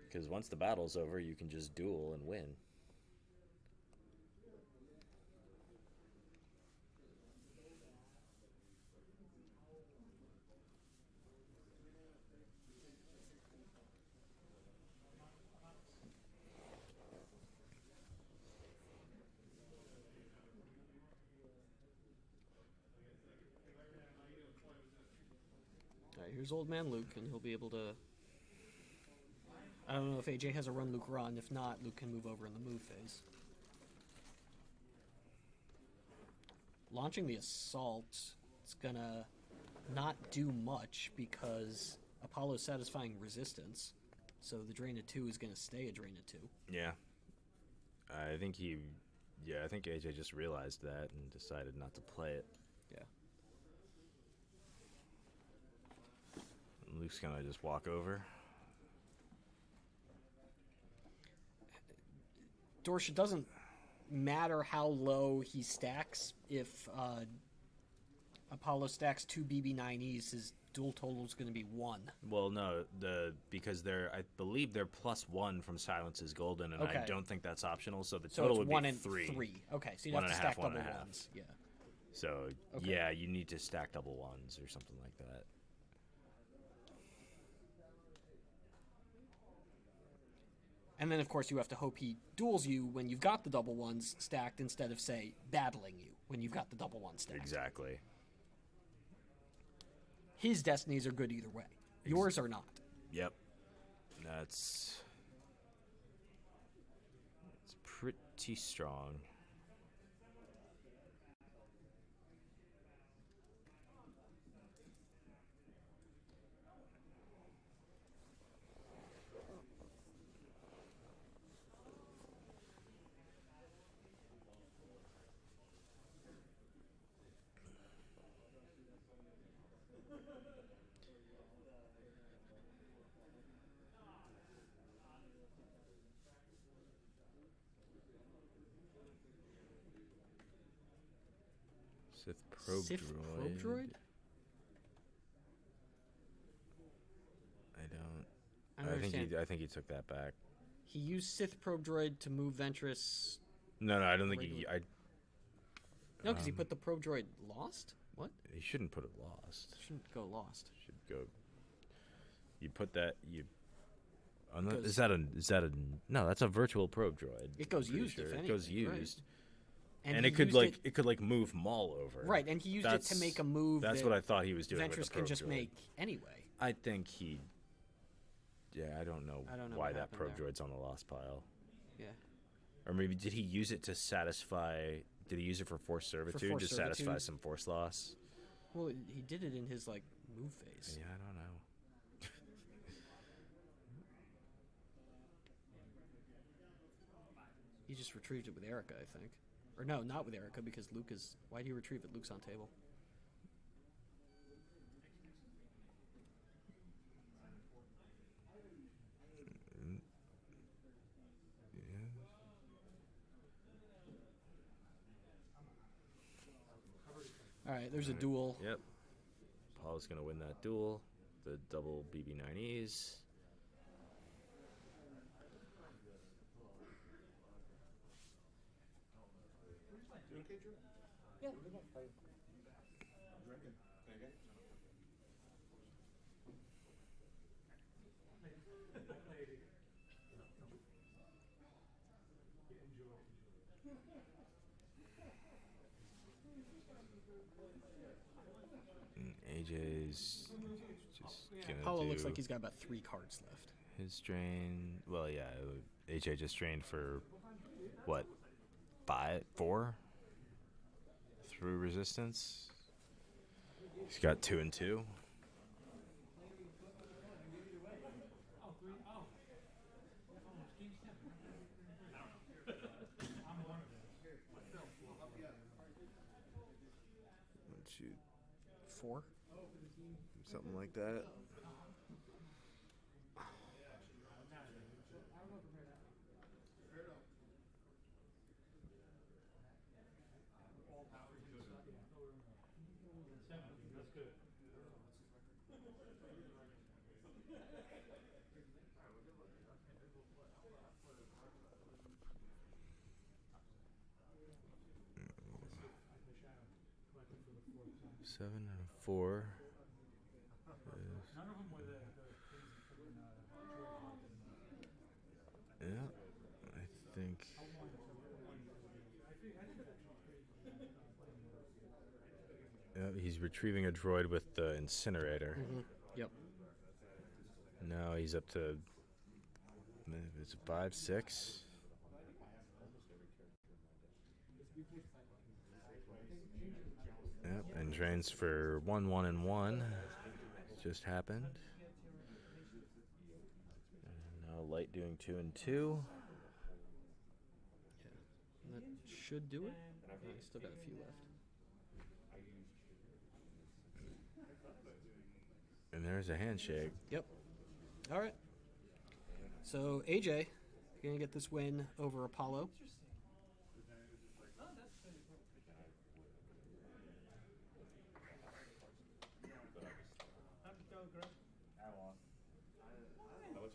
Because once the battle's over, you can just duel and win. All right, here's old man Luke, and he'll be able to... I don't know if AJ has a run Luke run. If not, Luke can move over in the move phase. Launching the assault, it's gonna not do much because Apollo's satisfying resistance. So the drain of 2 is gonna stay a drain of 2. Yeah. I think I think AJ just realized that and decided not to play it. Yeah. And Luke's gonna just walk over. Dorsch, it doesn't matter how low he stacks. If Apollo stacks 2 BB9Es, his dual total is going to be 1. Well, no, because I believe they're +1 from Silence is Golden, and Okay. I don't think that's optional. So the So total it's would 1 be and 3. Okay, so you'd One have to and a half, stack one double and a half. ones. Yeah. So Okay. yeah, you need to stack double 1s or something like that. And then, of course, you have to hope he duels you when you've got the double 1s stacked instead of, say, battling you when you've got the double 1s stacked. Exactly. His destinies are good either way. Yours are not. Yep. It's pretty strong. Sith probe droid? I don't. I don't understand. I think he took that back. He used Sith probe droid to move Ventress. No, I don't think he. No, because he put the probe droid lost? What? He shouldn't put it lost. Shouldn't go lost. Should go. You put that. Goes- Is that a? No, that's a virtual probe droid. It goes I'm pretty used, if It anything, goes right. used. And And he it could used move Maul over. Right, and he used it to make a move That's that what I thought he was doing. with Ventress the can probe just droid. make anyway. I think he. Yeah, I don't know, I don't know why what that happened probe there. droid's on the lost pile. Yeah. Or maybe did he use it to satisfy? Did he use it for Force Servitude Force to satisfy Servitude. some Force loss? Well, he did it in his move phase. Yeah, I don't know. He just retrieved it with Erica, I think. Or no, not with Erica because Luke is. Why do you retrieve it? Luke's on table. All right, there's a duel. Yep. Paul's gonna win that duel. The double BB9Es. AJ's just gonna Apollo do looks like he's got about 3 cards left. his drain. Well, yeah, AJ just drained for what, 4 through resistance. He's got 2 and 2. shoot, 4. something like that. Seven and a 4. None of them were the crazy freaking Yeah, I think. Yeah, he's retrieving a droid with the incinerator. Yep. Now he's up to. It's 5, 6. Yep, and trains for 1, 1, and 1. Just happened. And now Light doing 2 and 2. Yeah. That should do it. I still got a few left. And there's a handshake. Yep. All right. So AJ, gonna get this win over Apollo.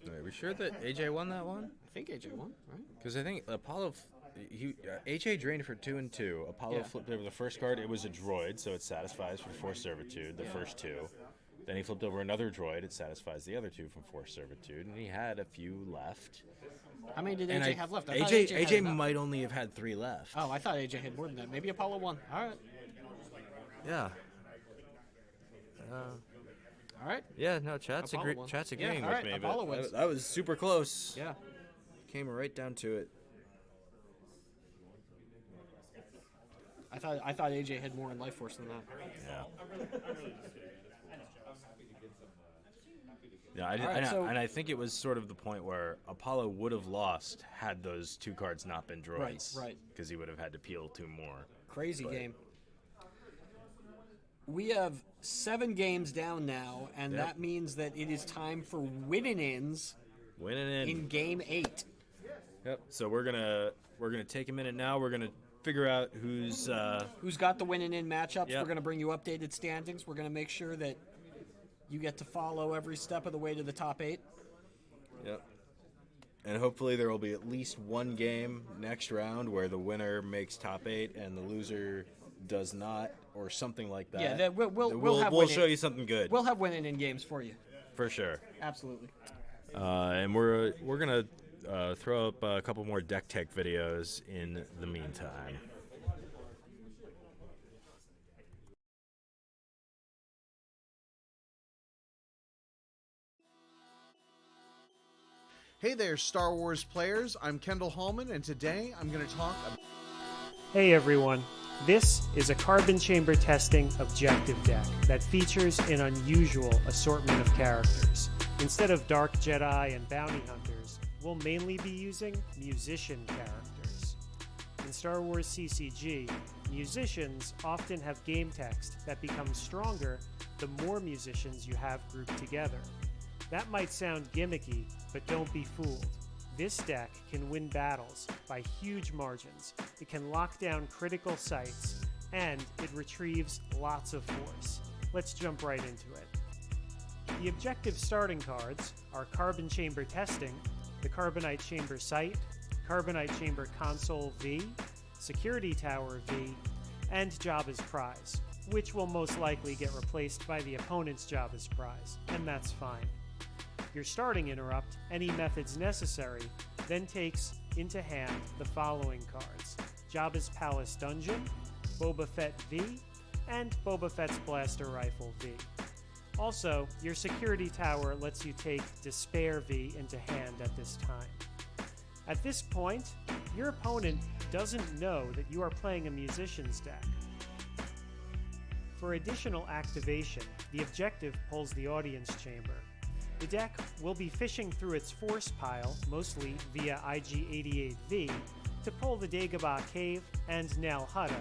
Are we sure that AJ won that one? I think AJ won, right? Because I think Apollo, AJ drained for 2 and 2. Apollo Yeah. flipped over the first card. It was a droid, so it satisfies for Force Servitude, the first 2. Then he flipped over another droid. It satisfies the other 2 from Force Servitude, and he had a few left. How many did And AJ have left? I thought AJ had enough. might only have had 3 left. Oh, I thought AJ had more than that. Maybe Apollo won. All right. Yeah. All right. Yeah, no, chat's Apollo won. chat's Yeah, agreeing all with right, me. Apollo But wins. that was super close. Yeah. Came right down to it. I thought AJ had more in Life Force than that. Yeah. Yeah, All right, so- and I think it was sort of the point where Apollo would have lost had those 2 cards not been droids. Right. Because he would have had to peel 2 more. Crazy But- game. We have 7 games down now, and Yep. that means that it is time for win-and-ins Winning in. in Game 8. Yep. So we're gonna take a minute now. We're gonna figure out who's Who's got the win-and-in matchups? Yep. We're going to bring you updated standings. We're going to make sure that you get to follow every step of the way to the top 8. Yep. And hopefully there will be at least one game next round where the winner makes top 8 and the loser does not, or something like that. Yeah, we'll have we'll win-in- show you something good We'll have win-and-in games for you. for sure. Absolutely. And we're gonna throw up a couple more deck tech videos in the meantime. Hey there, Star Wars players. I'm Kendall Hallman, and today I'm going to talk about... Hey everyone, this is a carbon chamber testing objective deck that features an unusual assortment of characters. Instead of Dark Jedi and Bounty Hunters, we'll mainly be using musician characters. In Star Wars CCG, musicians often have game text that becomes stronger the more musicians you have grouped together. That might sound gimmicky, but don't be fooled. This deck can win battles by huge margins, it can lock down critical sites, and it retrieves lots of force. Let's jump right into it. The objective starting cards are Carbon Chamber Testing, the Carbonite Chamber Site, Carbonite Chamber Console V, Security Tower V, and Jabba's Prize, which will most likely get replaced by the opponent's Jabba's Prize, and that's fine. Your starting interrupt, any methods necessary, then takes into hand the following cards: Jabba's Palace Dungeon, Boba Fett V, and Boba Fett's Blaster Rifle V. Also, your security tower lets you take Despair V into hand at this time. At this point, your opponent doesn't know that you are playing a musician's deck. For additional activation, the objective pulls the audience chamber. The deck will be fishing through its force pile, mostly via IG-88V, to pull the Dagobah Cave and Nal Hutta,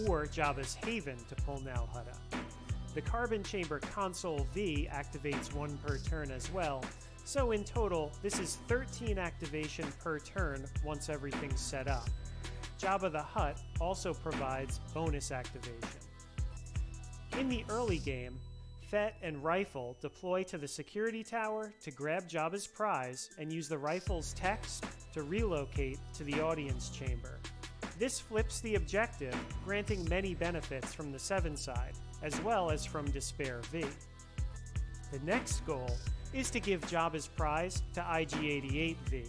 or Jabba's Haven to pull Nal Hutta. The Carbon Chamber Console V activates 1 per turn as well, so in total, this is 13 activation per turn once everything's set up. Jabba the Hutt also provides bonus activation. In the early game, Fett and Rifle deploy to the security tower to grab Jabba's prize and use the rifle's text to relocate to the audience chamber. This flips the objective, granting many benefits from the 7 side, as well as from Despair V. The next goal is to give Jabba's prize to IG-88V.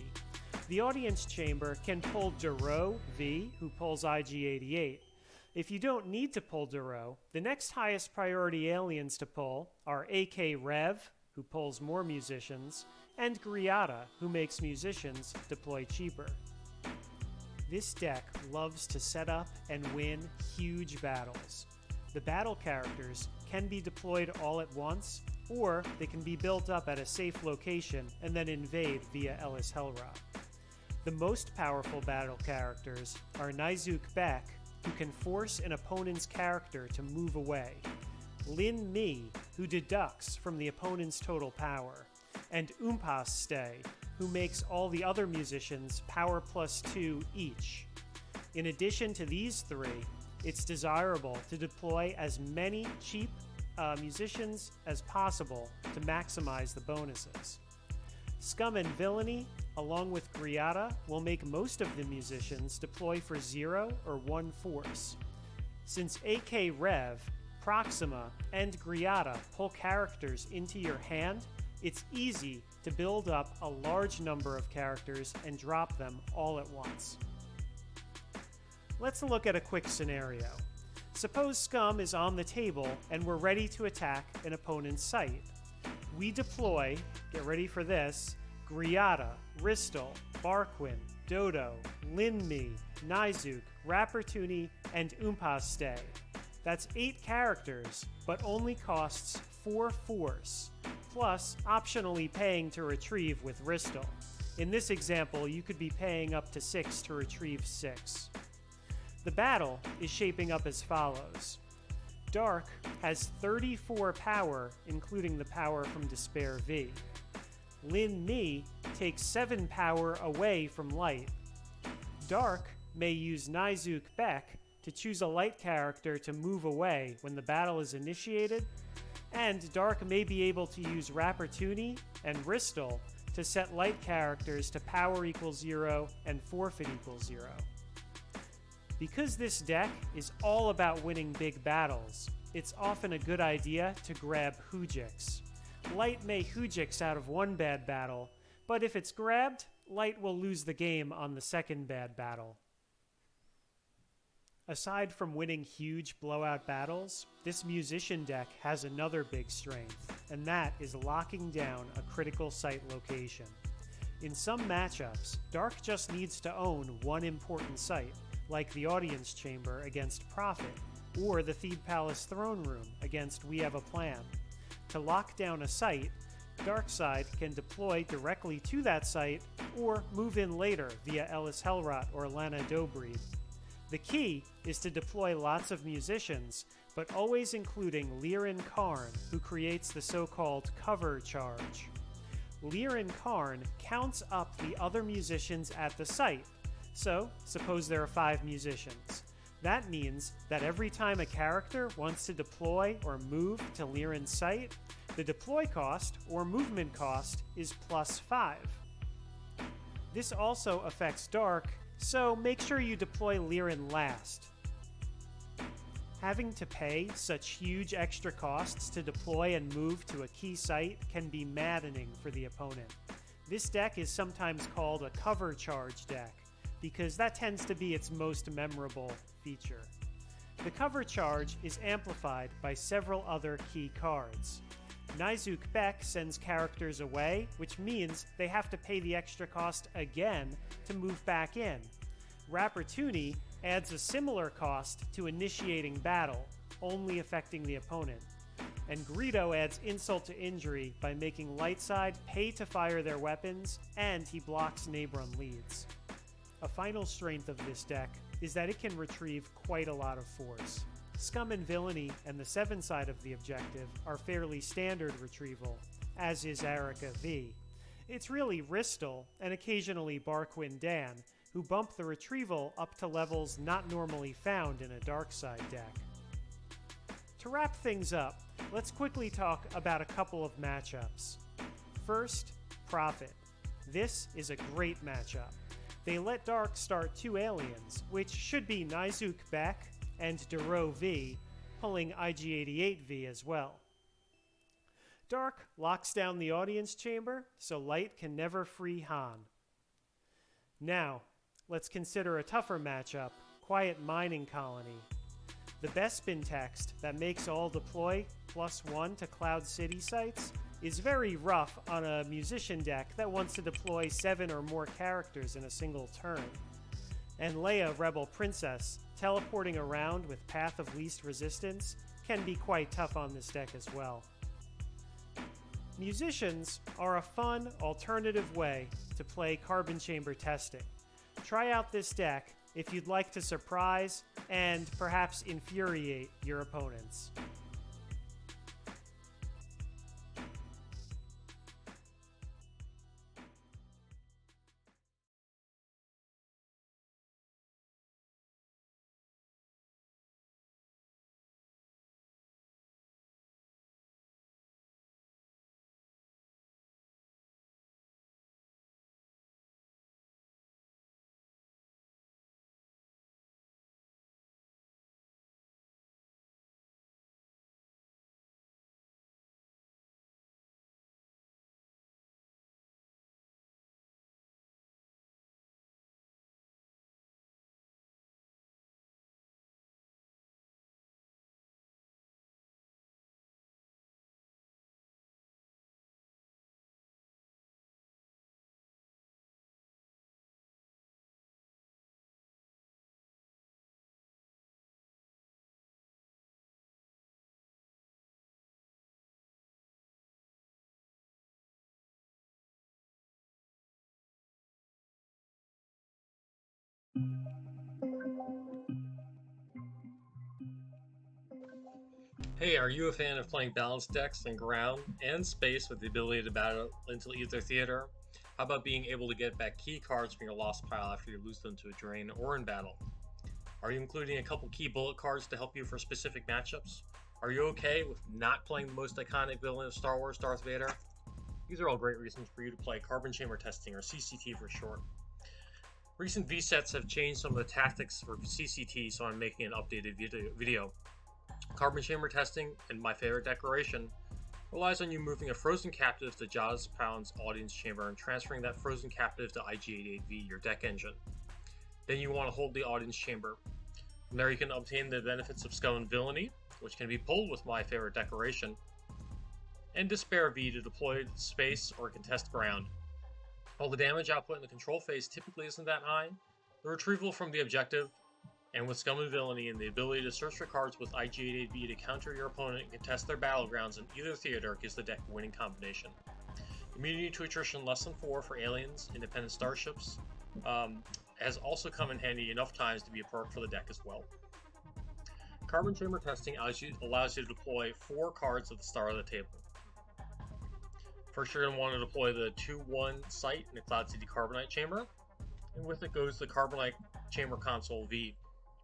The audience chamber can pull Duro V, who pulls IG-88. If you don't need to pull Duro, the next highest priority aliens to pull are AK Rev, who pulls more musicians, and Griata, who makes musicians deploy cheaper. This deck loves to set up and win huge battles. The battle characters can be deployed all at once, or they can be built up at a safe location and then invade via Ellis Hellrod. The most powerful battle characters are Nizuk Beck, who can force an opponent's character to move away, Lin Mi, who deducts from the opponent's total power, and Umpas Stay, who makes all the other musicians power +2 each. In addition to these 3, it's desirable to deploy as many cheap musicians as possible to maximize the bonuses. Scum and Villainy, along with Griata, will make most of the musicians deploy for 0 or 1 force. Since AK Rev, Proxima, and Griata pull characters into your hand, it's easy to build up a large number of characters and drop them all at once. Let's look at a quick scenario. Suppose Scum is on the table and we're ready to attack an opponent's site. We deploy, get ready for this, Griata, Ristal, Barquin, Dodo, Linmi, Nizuk, Rappertuni, and Umpaste. That's 8 characters, but only costs 4 force, plus optionally paying to retrieve with Ristal. In this example, you could be paying up to 6 to retrieve 6. The battle is shaping up as follows. Dark has 34 power, including the power from Despair V. Lin Mi takes 7 power away from Light. Dark may use Nizuk Beck to choose a Light character to move away when the battle is initiated, and Dark may be able to use Rappertuni and Ristal to set Light characters to power equals 0 and forfeit equals 0. Because this deck is all about winning big battles, it's often a good idea to grab Hujix. Light may Hujix out of one bad battle, but if it's grabbed, Light will lose the game on the second bad battle. Aside from winning huge blowout battles, this musician deck has another big strength, and that is locking down a critical site location. In some matchups, Dark just needs to own one important site, like the Audience Chamber against Prophet, or the Theed Palace Throne Room against We Have a Plan. To lock down a site, Darkseid can deploy directly to that site, or move in later via Ellis Hellrot or Lana Dobreed. The key is to deploy lots of musicians, but always including Lirin Karn, who creates the so-called cover charge. Lirin Karn counts up the other musicians at the site. So, suppose there are 5 musicians. That means that every time a character wants to deploy or move to Lirin's site, the deploy cost or movement cost is +5. This also affects Dark, so make sure you deploy Lirin last. Having to pay such huge extra costs to deploy and move to a key site can be maddening for the opponent. This deck is sometimes called a cover charge deck, because that tends to be its most memorable feature. The cover charge is amplified by several other key cards. Nizuk Beck sends characters away, which means they have to pay the extra cost again to move back in. Rappertuni adds a similar cost to initiating battle, only affecting the opponent. And Greedo adds insult to injury by making Lightside pay to fire their weapons, and he blocks Nabrun leads. A final strength of this deck is that it can retrieve quite a lot of force. Scum and Villainy and the 7 side of the objective are fairly standard retrieval, as is Erica V. It's really Ristal and occasionally Barquin Dan who bump the retrieval up to levels not normally found in a dark side deck. To wrap things up, let's quickly talk about a couple of matchups. First, Prophet. This is a great matchup. They let Dark start 2 aliens, which should be Nizuk Beck and Duro V, pulling IG-88V as well. Dark locks down the audience chamber, so Light can never free Han. Now, let's consider a tougher matchup, Quiet Mining Colony. The Bespin text that makes all deploy +1 to Cloud City sites is very rough on a musician deck that wants to deploy 7 or more characters in a single turn. And Leia Rebel Princess, teleporting around with Path of Least Resistance, can be quite tough on this deck as well. Musicians are a fun, alternative way to play Carbon Chamber testing. Try out this deck if you'd like to surprise and perhaps infuriate your opponents. Hey, are you a fan of playing balanced decks in ground and space with the ability to battle into either theater? How about being able to get back key cards from your lost pile after you lose them to a drain or in battle? Are you including a couple key bullet cards to help you for specific matchups? Are you okay with not playing the most iconic villain of Star Wars, Darth Vader? These are all great reasons for you to play Carbon Chamber Testing, or CCT for short. Recent V-sets have changed some of the tactics for CCT, so I'm making an updated video. Carbon Chamber Testing, and my favorite declaration, relies on you moving a frozen captive to Jaws Pound's audience chamber and transferring that frozen captive to IG-88V, your deck engine. Then you want to hold the audience chamber. From there you can obtain the benefits of Scum and Villainy, which can be pulled with my favorite declaration, and Despair V to deploy space or contest ground. While the damage output in the control phase typically isn't that high, the retrieval from the objective, and with Scum and Villainy and the ability to search for cards with IG-88V to counter your opponent and contest their battlegrounds in either theater, gives the deck a winning combination. Immunity to attrition less than 4 for aliens, independent starships, has also come in handy enough times to be a perk for the deck as well. Carbon Chamber Testing allows you to deploy 4 cards at the start of the table. First, you're going to want to deploy the 2-1 site in the Cloud City Carbonite Chamber, and with it goes the Carbonite Chamber Console V,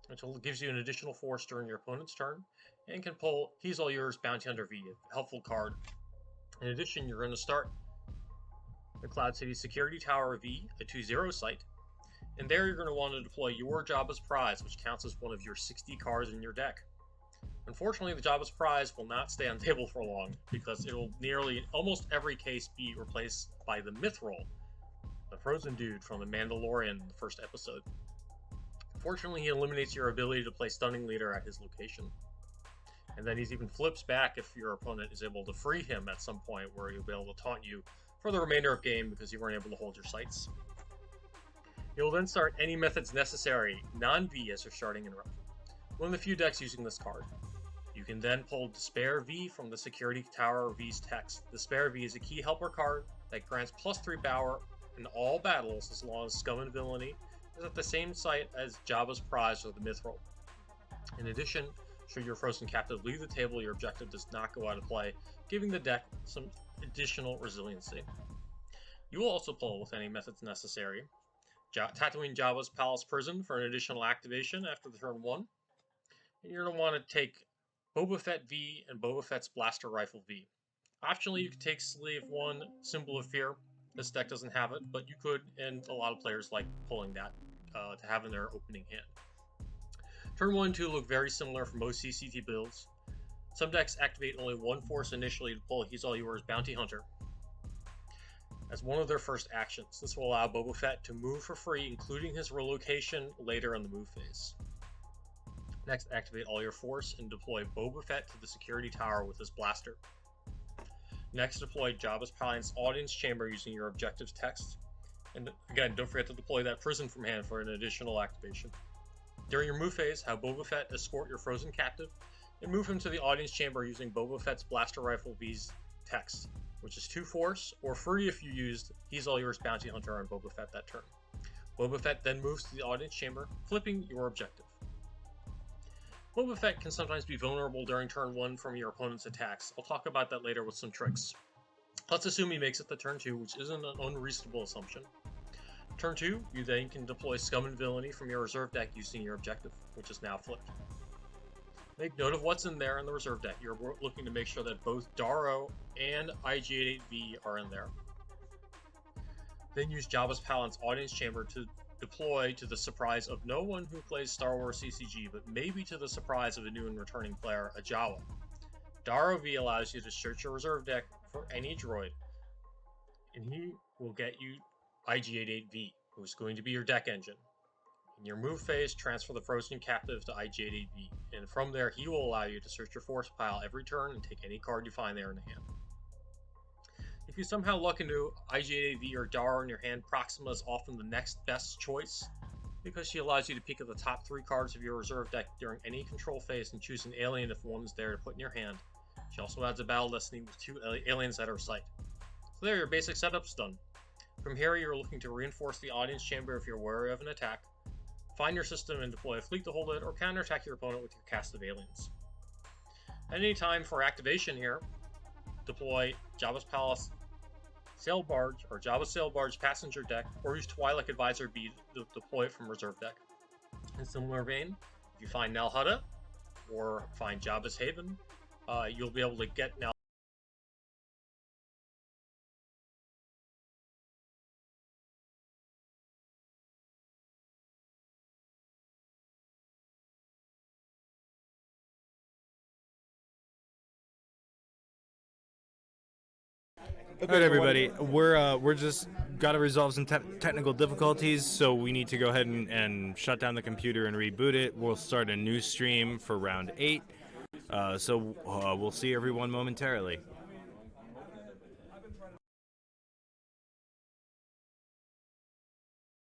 which gives you an additional force during your opponent's turn, and can pull He's All Yours Bounty Hunter V, a helpful card. In addition, you're going to start the Cloud City Security Tower V, a 2-0 site, and there you're going to want to deploy your Jabba's Prize, which counts as one of your 60 cards in your deck. Unfortunately, the Jabba's Prize will not stay on the table for long, because it will nearly almost every case be replaced by the Mithril, the frozen dude from The Mandalorian in the first episode. Fortunately, he eliminates your ability to play Stunning Leader at his location. And then he even flips back if your opponent is able to free him at some point, where he'll be able to taunt you for the remainder of game because you weren't able to hold your sights. You'll then start any methods necessary, non-V, as you're starting in row. One of the few decks using this card. You can then pull Despair V from the Security Tower V's text. Despair V is a key helper card that grants +3 power in all battles as long as Scum and Villainy is at the same site as Jabba's prize or the mithril. In addition, should your frozen captive leave the table, your objective does not go out of play, giving the deck some additional resiliency. You will also pull with any methods necessary. Tatooine Jabba's Palace Prison for an additional activation after the turn 1. And you're going to want to take Boba Fett V and Boba Fett's Blaster Rifle V. Optionally, you could take Slave 1, Symbol of Fear. This deck doesn't have it, but you could, and a lot of players like pulling that to have in their opening hand. Turn 1 and 2 look very similar for most CCG builds. Some decks activate only one force initially to pull He's All Yours Bounty Hunter as one of their first actions. This will allow Boba Fett to move for free, including his relocation later in the move phase. Next, activate all your force and deploy Boba Fett to the security tower with his blaster. Next, deploy Jabba's Palace Audience Chamber using your objective's text. And again, don't forget to deploy that prison from hand for an additional activation. During your move phase, have Boba Fett escort your frozen captive and move him to the Audience Chamber using Boba Fett's Blaster Rifle V's text, which is 2 force, or free if you used He's All Yours Bounty Hunter on Boba Fett that turn. Boba Fett then moves to the Audience Chamber, flipping your objective. Boba Fett can sometimes be vulnerable during turn 1 from your opponent's attacks. I'll talk about that later with some tricks. Let's assume he makes it to turn 2, which isn't an unreasonable assumption. Turn 2, you then can deploy Scum and Villainy from your reserve deck using your objective, which is now flipped. Make note of what's in there in the reserve deck. You're looking to make sure that both Daro and IG-88V are in there. Then use Jabba's Palace Audience Chamber to deploy to the surprise of no one who plays Star Wars CCG, but maybe to the surprise of a new and returning player, a Jawa. Daro V allows you to search your reserve deck for any droid, and he will get you IG-88V, who's going to be your deck engine. In your move phase, transfer the frozen captive to IG-88V, and from there he will allow you to search your force pile every turn and take any card you find there in the hand. If you somehow luck into IG-88V or Daro in your hand, Proxima is often the next best choice, because she allows you to peek at the top 3 cards of your reserve deck during any control phase and choose an alien if one is there to put in your hand. She also adds a Battle Destiny with 2 aliens at her site. So there, your basic setup's done. From here, you're looking to reinforce the Audience Chamber if you're wary of an attack, find your system and deploy a fleet to hold it, or counterattack your opponent with your cast of aliens. At any time for activation here, deploy Jabba's Palace Sail Barge or Jabba's Sail Barge Passenger deck, or use Twi'lek Advisor B to deploy it from reserve deck. In similar vein, if you find Nal Hutta or find Jabba's Haven, you'll be able to get Nal. All right, everybody. We're just got to resolve some technical difficulties, so we need to go ahead and shut down the computer and reboot it. We'll start a new stream for round 8. So we'll see everyone momentarily.